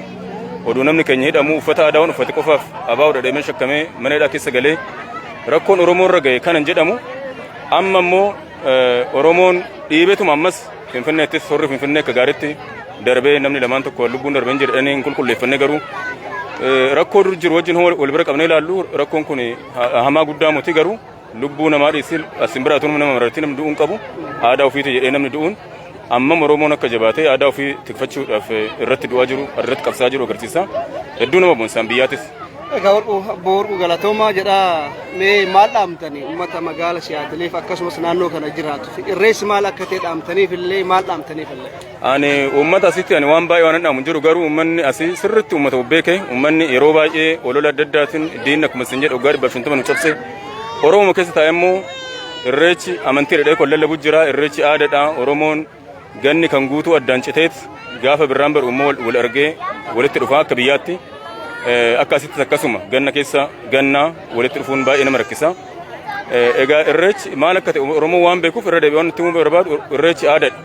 oduu namni keenya hidhamu uffata aadaa waan uffate qofaaf abaa dhadhamee shakkamee mana hidhaa keessa galee rakkoon Oromoo irra ga'e kanan jedhamu amma immoo Oromoon dhiibeetuma ammas Finfinneettis horri Finfinnee akka gaariitti darbee namni lamaan tokko lubbuun darbeen jedhanii hin qulqulleeffannee garuu rakkoo dur jiru wajjin wal bira qabnee ilaallu rakkoon kun hamaa guddaa miti garuu lubbuu namaa dhiisil asin biraatuun nama marartii namni du'uun qabu aadaa ofiiti jedhee namni du'uun amma Oromoon akka jabaatee aadaa ofii tikfachuudhaaf irratti du'aa jiru irratti qabsaa jiru agarsiisa hedduu nama boonsaan biyyaatis. Egaa Warquu galatoomaa jedhaa mee maal dhaamtanii uummata magaala Siyaatiliif akkasumas naannoo kana jiraatu irreessi maal akka ta'e dhaamtaniif illee maal dhaamtaniif illee. Ani uummata asitti ani waan baay'ee waan dhaamu jiru garuu uummanni asii sirriitti uummata beeke uummanni yeroo baay'ee olola adda addaatiin diinni akkuma isin jedhu waggaa 150 nu cabse Oromoo keessa taa'e immoo irreechi amantii dhedhee kon lallabu jira irreechi aadaadha Oromoon ganni kan guutuu addaan citeet gaafa birraan baru immoo wal argee walitti dhufaa akka biyyaatti. Akka asitti akkasuma ganna keessa ganna walitti dhufuun baay'ee nama rakkisa. Egaa irreechi maal akka ta'e Oromoon waan beekuuf irra deebi'ee waan itti himuu barbaadu irreechi aadaadha.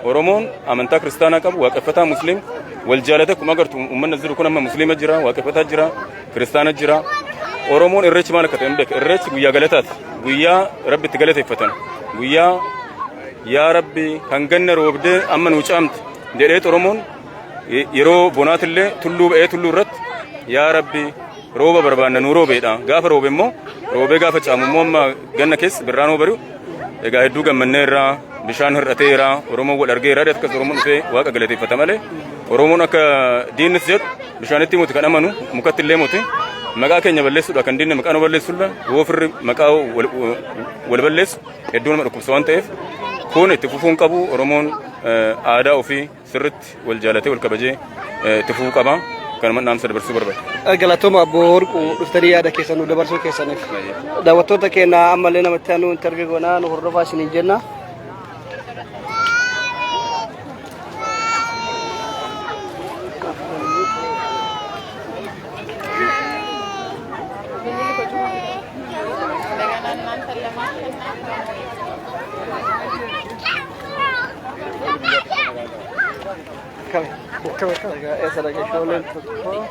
Oromoon amantaa kiristaanaa qabu waaqeffataa musliim wal jaalate akkuma agartu uummanni jiru kun amma musliima jira waaqeffataa jira kiristaana jira. Oromoon irreechi maal akka ta'e hin beeka irreechi guyyaa galataati guyyaa rabbi itti galateeffatan guyyaa yaa rabbi kan ganna roobdee amma nuu caamte jedheet Oromoon yeroo bonaatillee tulluu ba'ee tulluu irratti yaa rabbi rooba barbaanna nuu roobeedha gaafa roobe immoo roobee gaafa caamu immoo amma ganna keessa birraan hoo bari'u egaa hedduu gammannee irraa bishaan hir'atee irraa Oromoon wal argee irraa akkas Oromoon dhufee waaqa galateeffata malee Oromoon akka diinnis jedhu bishaanitti muti kan amanu mukatti illee muti maqaa keenya balleessuudha kan diinni maqaa nu balleessuudha yoo firri maqaa wal balleessu hedduu nama dhukkubsa waan ta'eef kun itti fufuun qabu Oromoon aadaa ofii sirriitti wal jaalatee wal kabajee itti fufuu qaba. Kan naamsa dabarsuu barbaada. Galatooma Obbo Warquu dhuftanii yaada keessan nu dabarsuu keessaniif. Daawwattoota keenya ammallee namatti aanu intervii goonaa nu hordofaa isiniin jenna. Esa la que yo le tocó.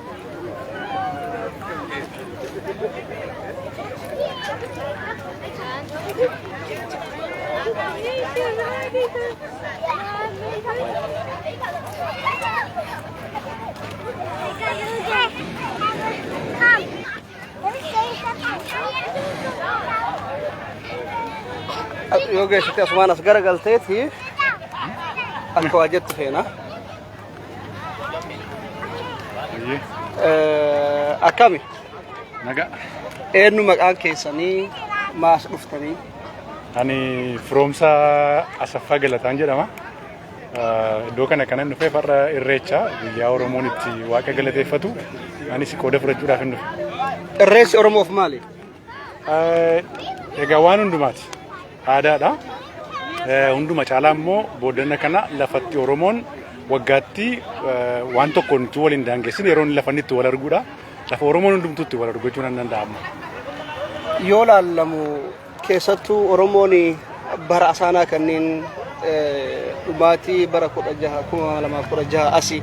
Yo que se te asuman as garagalteeti akka wajjatti feena. Akkami? Naga. Eenyu maqaan keessanii maas dhuftanii? Ani firoomsa Asaffaa Galataan jedhama. Iddoo kana kanan dhufee farra irreecha guyyaa Oromoon itti waaqa galateeffatu anis qooda fudhachuudhaaf hin dhufe. Irreessi Oromoof maali? Egaa waan hundumaati. aadaadha. Hunduma caalaa immoo booddana kana lafatti Oromoon waggaatti waan tokko nuti waliin daangessin yeroo inni lafa itti wal arguudha. Lafa Oromoon hundumtuutti wal arguu nan danda'ama. Yoo laallamu keessattuu Oromoon bara asaanaa kanneen dhumaatii bara 2016 asii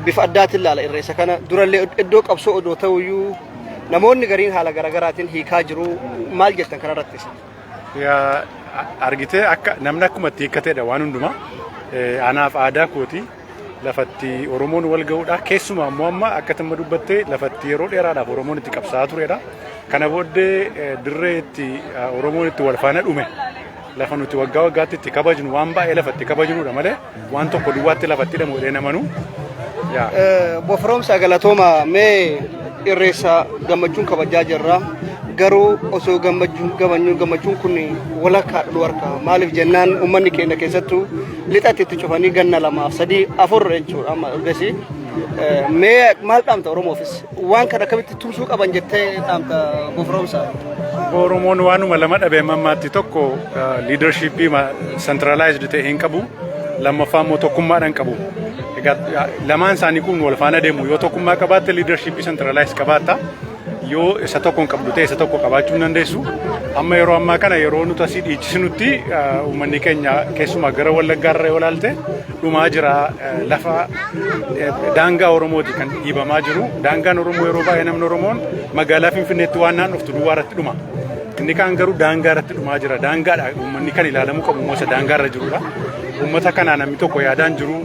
bifa addaatiin laala irreessa kana durallee iddoo qabsoo odoo ta'uyyuu namoonni gariin haala garaagaraatiin hiikaa jiru maal jettan kanarratti? Argitee akka namni akkuma itti hiikkateedha waan hundumaa anaaf aadaa kooti lafatti Oromoon wal ga'uudha. Keessumaa immoo amma akka tamma dubbattee lafatti yeroo dheeraadhaaf Oromoon itti qabsaa'aa turedha. Kana booddee dirree itti Oromoon itti wal faana dhume lafa nuti waggaa waggaatti itti kabajnu waan baay'ee lafatti kabajnuudha malee waan tokko duwwaatti lafatti hidhamu jedhee namanu. Bofroomsa galatooma mee irreessa gammachuun kabajaa jirra. Garuu osoo gammachuun kun walakkaa dhuwarka maaliif jennaan uummanni keenya keessattuu lixatti itti cufanii ganna 2 3 4 jechuudha amma gasi mee maal dhaamta Oromoofis waan kana akkamitti tumsuu qaban jettee dhaamta Bofroomsa? Oromoon waanuma lama dhabee mammaatti tokko leadershipii centralized ta'e hin qabu lammaffaa immoo tokkummaadhaan qabu. Lamaan isaanii kun wal faana deemu yoo tokkummaa qabaatte leadershipii centralized qabaatta. Yoo isa tokko hin qabdu ta'e isa tokko qabaachuu dandeessu. Amma yeroo ammaa kana yeroo nuti asii dhiichisinutti uummanni keenya keessumaa gara Wallaggaarra yoo ilaalte dhumaa jira. Lafa daangaa Oromooti kan dhiibamaa jiru. Daangaan Oromoo yeroo baay'ee namni Oromoon magaalaa Finfinneetti waan naannoftu duwwaa irratti dhuma. Inni kaan garuu daangaa irratti dhumaa jira. Daangaadha uummanni kan ilaalamuu qabu immoo isa daangaarra jirudha. Uummata kanaa namni tokko yaadaan jiru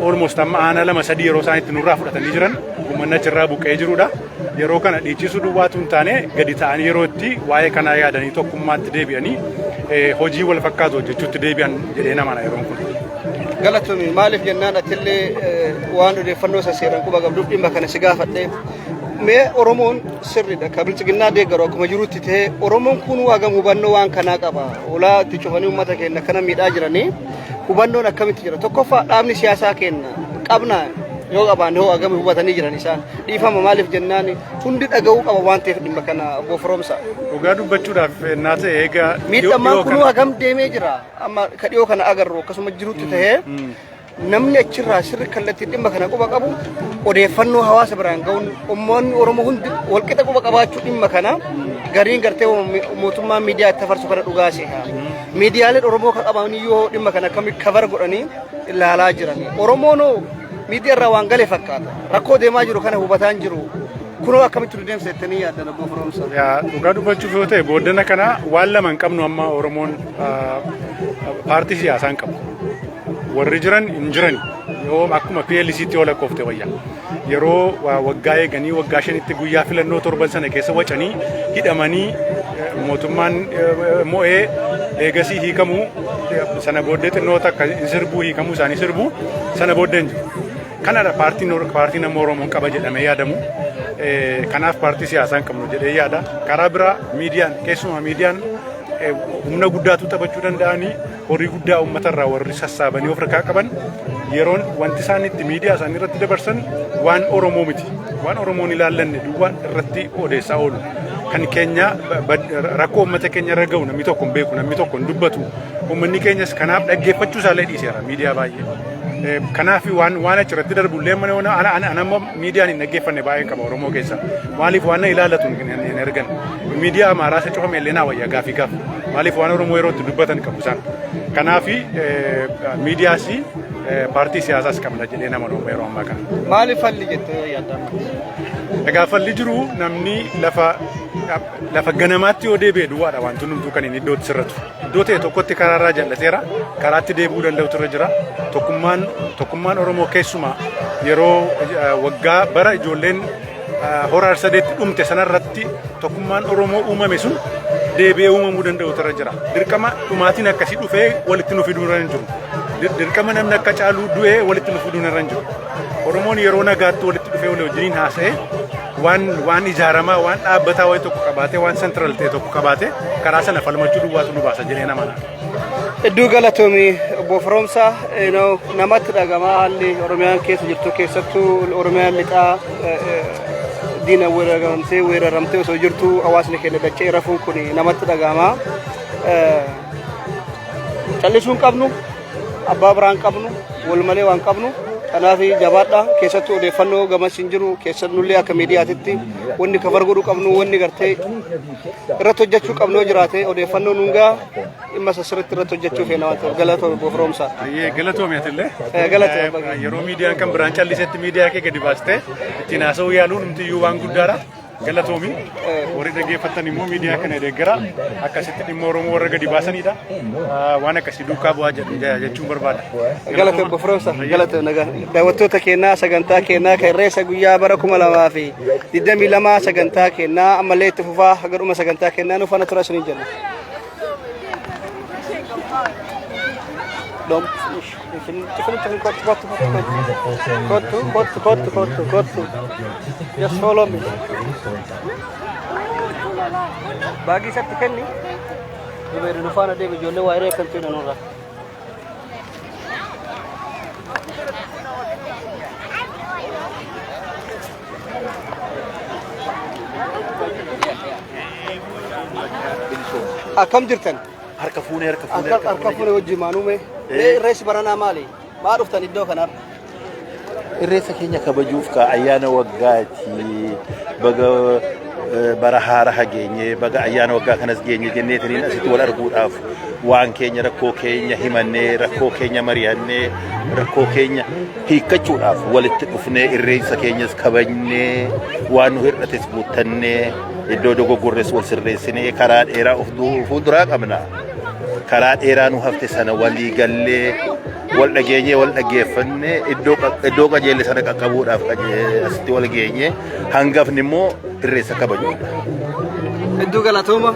almost amma aanaa 2-3 yeroo isaan itti nurraa fudhatanii jiran uummanni achirraa buqqee jirudha. Yeroo kana dhiichisuu duwwaatu hin taane gadi ta'anii yeroo itti waa'ee kanaa yaadanii tokkummaatti deebi'anii hojii wal fakkaatu hojjechuutti deebi'an jedhee namana yeroon kun. Galatoomii maaliif jennaan atillee waan odeeffannoo seeraan quba qabduuf dhimma kana si gaafadhe. Mee Oromoon sirriidha ka bilchiginnaa deeggaru akkuma jirutti ta'e Oromoon kun waagam hubannoo waan kanaa qaba. Olaa itti cufanii uummata keenya kana miidhaa jiranii hubannoon akkamitti jira? Tokkoffaa dhaabni siyaasaa keenya qabna yoo qabaan hoo agam hubatanii jiran isaan dhiifama maaliif jennaan hundi dhaga'uu qaba waan ta'eef dhimma kana Bofroomsa. Dhugaa dubbachuudhaaf naa ta'e egaa miidhamaan kun agam deemee jira amma ka dhiyoo kana agarru akkasuma jirutti ta'e namni achirraa sirri kallattii dhimma kana quba qabu odeeffannoo hawaasa biraan ga'uun uummanni Oromoo hundi walqixa quba qabaachuu dhimma kana gariin gartee mootummaa miidiyaa itti farsu kana dhugaase miidiyaaleen Oromoo kan qaban yoo dhimma kana akkamitti kabar godhanii ilaalaa jiran Oromoon miidiyaa irraa waan galee fakkaata rakkoo deemaa jiru kana hubataan jiru kunoo akkamitti deemsa jettanii yaaddan Bofroomsa? Dhugaa dubbachuuf yoo ta'e booddana kana waan lama hin qabnu amma Oromoon paartii siyaasaa hin qabu. Warri jiran hin jiran yoo akkuma PLC'tti yoo lakkoofte wayya yeroo waggaa eeganii waggaa 5tti guyyaa filannoo 7 sana keessa wacanii hidhamanii mootummaan mo'ee eegasii hiikamuu sana booddee xinnoota akka sirbuu hiikamuu isaanii sirbuu sana booddee hin jiru. Kanadha paartiin nama Oromoon qaba jedhamee yaadamu. Kanaaf paartii siyaasaa hin qabnu jedhee yaada. Karaa biraa miidiyaan keessumaa miidiyaan humna guddaatu taphachuu danda'anii horii guddaa uummatarraa warri sassaabanii of harkaa qaban yeroon wanti isaan itti miidiyaa isaanii irratti dabarsan waan Oromoo miti. Waan Oromoon ilaallanne duwwaan irratti odeessaa oolu. Kan keenya rakkoo uummata keenya irra ga'u namni tokko hin beeku namni tokko hin dubbatu. Uummanni keenyas kanaaf dhaggeeffachuu isaallee dhiiseera miidiyaa baay'ee. Kanaaf waan achirratti darbullee anammoo miidiyaan hin dhaggeeffanne baay'een qaba Oromoo keessa. Maaliif waan na ilaallatu hin ergan. Miidiyaa Amaaraa isa cufame illee naa wayyaa gaafii gaaf. Maaliif waan Oromoo yeroo itti dubbatan qabu isaan. Kanaaf miidiyaas paartii siyaasaas qabna jedhee nama Oromoo yeroo ammaa kana. Maaliif falli jettee yaadda? Egaa falli jiru namni lafa ganamaatti yoo deebi'e duwwaadha wanti hundumtuu kan inni iddootti sirratu. Iddoo ta'e tokkotti karaarraa jallateera karaatti deebi'uu danda'utu irra jira. Tokkummaan Oromoo keessumaa yeroo waggaa bara ijoolleen hora arsadeetti dhumte sanarratti tokkummaan Oromoo uumame sun deebi'ee uumamuu danda'utu irra jira. Dirqama dhumaatiin akkasii dhufee walitti nu fiduu irra hin jiru. Dirqama namni akka caaluu du'ee walitti nu fiduu irra hin jiru. Oromoon yeroo nagaatti walitti dhufee walii wajjiniin haasa'ee waan ijaaramaa waan dhaabbataa wayii tokko qabaatee waan sentiraal ta'e tokko qabaatee karaa sana falmachuu duwwaatu nu baasa jedhee nama naaf. Hedduu galatoomii Bofroomsa namatti dhagamaa haalli Oromiyaan keessa jirtu keessattuu Oromiyaan lixaa diina weeraramtee osoo jirtu hawaasni keenya dachee rafuun kun namatti dhagamaa. callisuun qabnu abbaa biraan qabnu wal malee waan qabnu kanaaf jabaadha keessattuu odeeffannoo gamas hin jiru keessannullee akka miidiyaatitti wanni kafar godhu qabnu wanni gartee irratti hojjechuu qabnu jiraate odeeffannoo nungaa dhimma sirriitti irratti hojjechuu feena waan ta'eef galatoomi boofroomsaa. Galatoomi atillee. Yeroo miidiyaan kan biraan callisetti miidiyaa kee gadi baastee ittiin haasa'uu yaaluun humtiyyuu waan guddaadha. Galatoomi warri dhaggeeffatan immoo miidiyaa kana deeggara akkasitti dhimma Oromoo warra gadi baasanidha. Waan akkasii duukaa bu'aa jechuun barbaada. Galatoomi boofroomsaa galatoomi nagaa daawwattoota keenyaa sagantaa keenyaa kan irreessa guyyaa bara 2022 sagantaa keenyaa ammallee itti fufaa hagadhuma sagantaa keenyaa nu faana tura isiniin jenna. Just follow me. Bagi satti kenni. Diberi nufana debi jolle waire kan tena nora. Akam jirtan? Harka fuune wajji maanume. Irreessi baranaa maali? Maal dhuftan iddoo kanaaf? Irreessa keenya kabajuuf ka ayyaana waggaati baga bara haara hageenye baga ayyaana waggaa kanas geenye jenneetiniin asitti wal arguudhaaf waan keenya rakkoo keenya himannee rakkoo keenya mari'annee rakkoo keenya hiikkachuudhaaf walitti dhufnee irreessa keenyas kabajnee waan nu hir'ates guuttannee iddoo dogoggorres wal sirreessinee karaa dheeraa of fuulduraa qabna. Karaa dheeraa nu hafte sana walii gallee wal dhageenye wal dhaggeeffanne iddoo qajeelle sana qaqqabuudhaaf asitti wal geenye hangafni immoo irreessa kabajuudha. Iddoo galatooma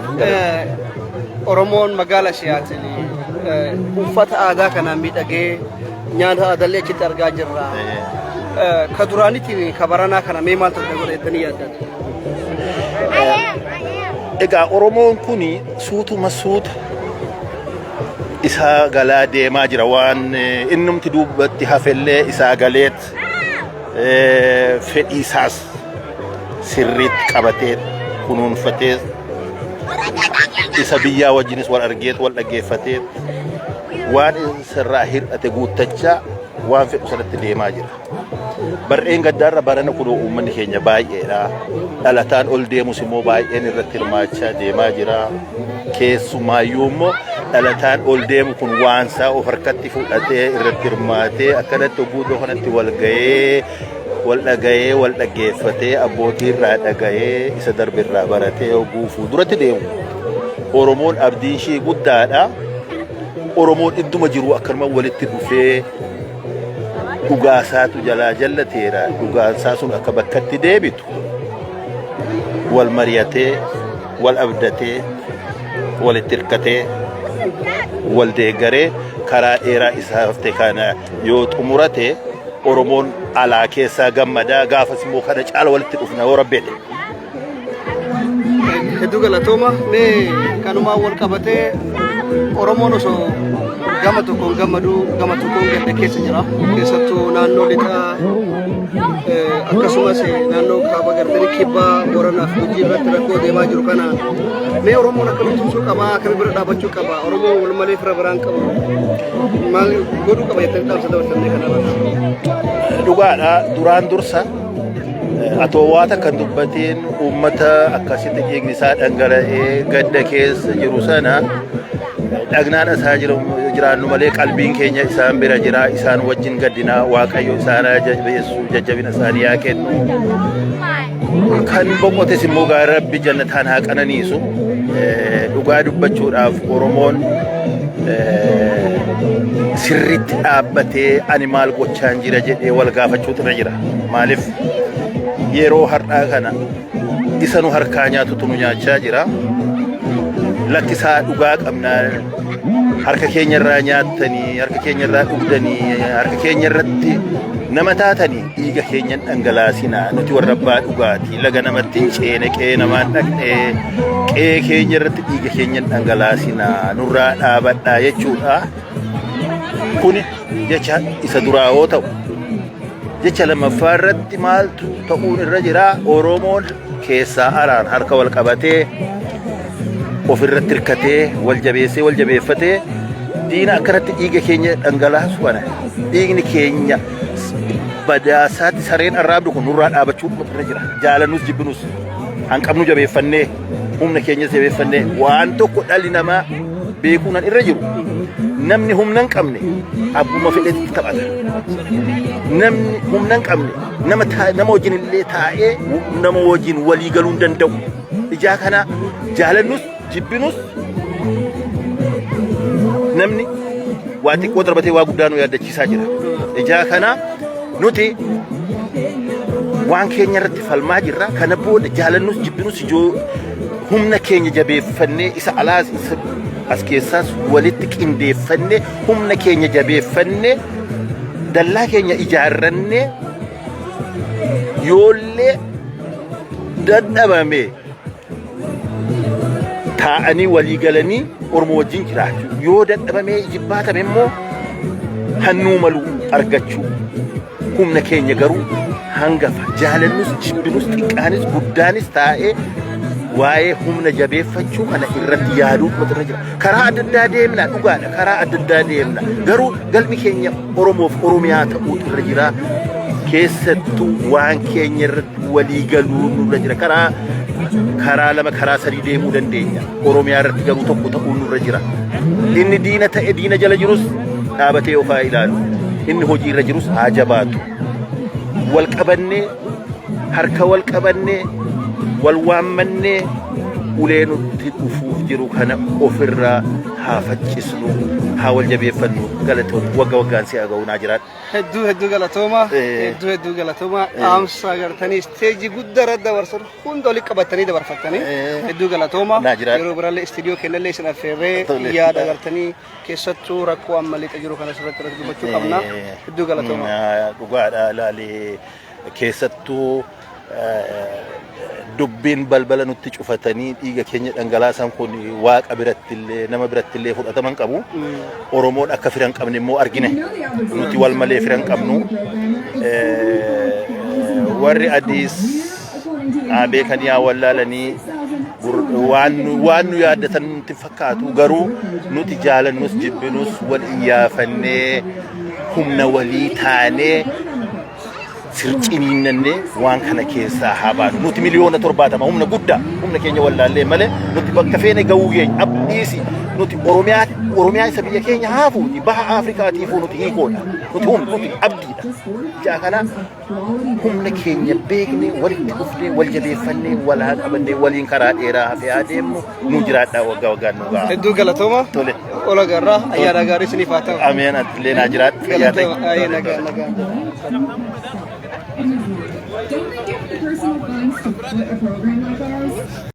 Oromoon magaala ishiyaatiin uffata aadaa kanaan miidhagee nyaata aadaallee achitti argaa jirra. Ka duraanitiin ka baranaa kana mee maal ta'e godhettanii yaaddan? Egaa Oromoon kun suutuma suuta isaa galaa deemaa jira waan innumti duubatti hafellee isaa galeet fedhii isaas sirriitti qabatee kunuunfatee isa biyyaa wajjinis wal argeet wal dhaggeeffatee waan sirraa hir'ate guuttachaa waan fedhu sanatti deemaa jira. Barreen gaddaarra barana kun uummanni keenya baay'eedha. Dhalataan ol deemus immoo baay'een irratti hirmaachaa deemaa jira. Keessumaayyuu immoo dhalataan ol deemu kun waan isaa of harkatti fudhatee irratti hirmaatee akkanatti guutuu kanatti wal ga'ee wal dhaga'ee wal dhaggeeffatee abbootii irraa dhaga'ee isa darbirraa baratee oguu fuulduratti deemu. Oromoon abdiin ishee guddaadha. Oromoon idduma jiru akkanuma walitti dhufee dhugaasaatu jalaa jallateera. Dhugaasaa sun akka bakkatti deebitu wal mari'atee wal abdatee walitti hirkatee wal deeggaree karaa dheeraa isaa hafte kana yoo xumurate Oromoon alaa keessaa gammadaa gaafas immoo kana caala walitti dhufna yoo rabbeedhe. Hedduu galatooma mee kanumaa wal qabatee Oromoon osoo gama tokkoon gammadu gama tokkoon gadda keessa jira. Keessattuu naannoo lixaa akkasumas naannoo kaaba gartanii kibbaa Booranaaf Gujii irratti rakkoo deemaa jiru kana mee Oromoon akkamitti tumsuu qaba akkamitti bira dhaabachuu qaba Oromoon wal malee fira biraan qabu maal godhuu qaba jettanii dhaamsa dabarsannee kana irratti. Dhugaadha duraan dursa atoowaata kan dubbateen uummata akkasitti dhiigni isaa dhangala'ee gadda keessa jiru sana dhagnaan isaa jiraannu malee qalbiin keenya isaan bira jira isaan wajjin gaddinaa Waaqayyo isaan jajjabina isaanii haa kennu. Kan boqotes immoo gaara Rabbi jannataan haa qananiisu. Dhugaa dubbachuudhaaf Oromoon sirriitti dhaabbatee ani maal gochaan jira jedhee wal gaafachuutu irra jira. Maaliif yeroo har'aa kana isa nu harkaa nyaatutu nu nyaachaa jira. Lakkisaa dhugaa qabnaa harka keenya irraa nyaattanii harka keenya irraa dhugdanii harka keenya irratti nama taatanii dhiiga keenya dhangalaasinaa nuti warra abbaa dhugaatii laga namatti ceene qe'ee namaan dhaqnee qe'ee keenya irratti dhiiga keenya dhangalaasinaa nurraa dhaabadhaa jechuudha. Kuni jecha isa duraa yoo ta'u jecha lammaffaa irratti maaltu ta'uun irra jira Oromoon keessaa araan harka wal qabatee ofirratti hirkatee wal jabeeffatee diina akkanatti dhiiga keenya dhangalaasu kana dhiigni keenya badaasaatti sareen arraabdu kun nurraa dhaabachuu irra jira. Jaalannus jibbinus hanqabnu jabeeffannee humna keenyas jabeeffannee waan tokko dhalli namaa beekuunan irra jiru. Namni humna hin qabne abbuma fedhetti taphata. Namni humna hin qabne nama wajjin illee taa'ee nama wajjin walii galuu hin danda'u. Ijaa kana jaalannus jibbinus namni waa xiqqoo darbatee waa guddaa nu yaaddachiisaa jira. Ijaa kana nuti waan keenya irratti falmaa jirra. Kana booda jaalannus jibbinus humna keenya jabeeffannee isa alaas as keessaas walitti qindeeffannee humna keenya jabeeffannee dallaa keenya ijaarrannee yoollee dadhabame taa'anii walii galanii Oromoo wajjin jiraachuu yoo dadhabame jibbaatame immoo hannuu malu argachuu humna keenya garuu hangafa jaalannus jibbinus xiqqaanis guddaanis taa'ee waa'ee humna jabeeffachuu kana irratti yaaduu irra jira. Karaa adda addaa deemna dhugaadha. Karaa adda addaa deemna. Garuu galmi keenya Oromoof Oromiyaa ta'uu irra jira. Keessattuu waan keenya irratti walii galuu irra jira. Karaa lama karaa sadii deemuu dandeenya. Oromiyaa irratti garuu tokko ta'uu irra jira. Inni diina ta'e diina jala jirus dhaabatee ofaa ilaalu. Inni hojii irra jirus haa jabaatu. Wal qabannee harka wal qabannee wal waammannee ulee nutti dhufuuf jiru kana ofirraa haa faccisnu haa wal jabeeffannu galatoon wagga waggaan si aga'uunaa jiraadha. Hedduu galatooma dhaamsa agartanii isteejii guddaa irra dabarsan hunda walitti qabatanii dabarfattanii hedduu galatooma yeroo biraallee istiidiyoo kennallee isin affeerree yaada agartanii keessattuu rakkoo ammallee jiru kanas irratti dubbachuu qabna hedduu galatooma. Dhugaadha ilaalee keessattuu dubbiin balbala nutti cufatanii dhiiga keenya dhangalaasan kun waaqa birattillee nama birattillee fudhataman qabu. Oromoon akka firan qabne immoo argine nuti wal malee firan qabnu. Warri adiis beekanii haa wallaalanii waan nu yaaddatan nutti fakkaatu garuu nuti jaalannus jibbinus wal iyyaafannee humna walii taanee sirciniinnannee waan kana keessaa haa baanu. Nuti miliyoona 70 humna guddaa humna keenya wallaallee malee nuti bakka feene gahuu keenya abdiisi nuti Oromiyaa isa biyya keenya haafuuti baha Afrikaatiifuu nuti hiikoodha. Nuti abdiidha. Jaa kana humna keenya beekne walitti dhufnee wal jabeeffannee wal haa qabannee waliin karaa dheeraa hafee haa deemnu nu jiraadhaa waggaa waggaan nu ga'a. Hedduu galatooma. Tole. Ola garraa ayyaana gaarii isiniif haa ta'u. Ameen atiillee naa jiraadha. Galatooma. Nagaa. Don't they get the personal funds to support a program like ours?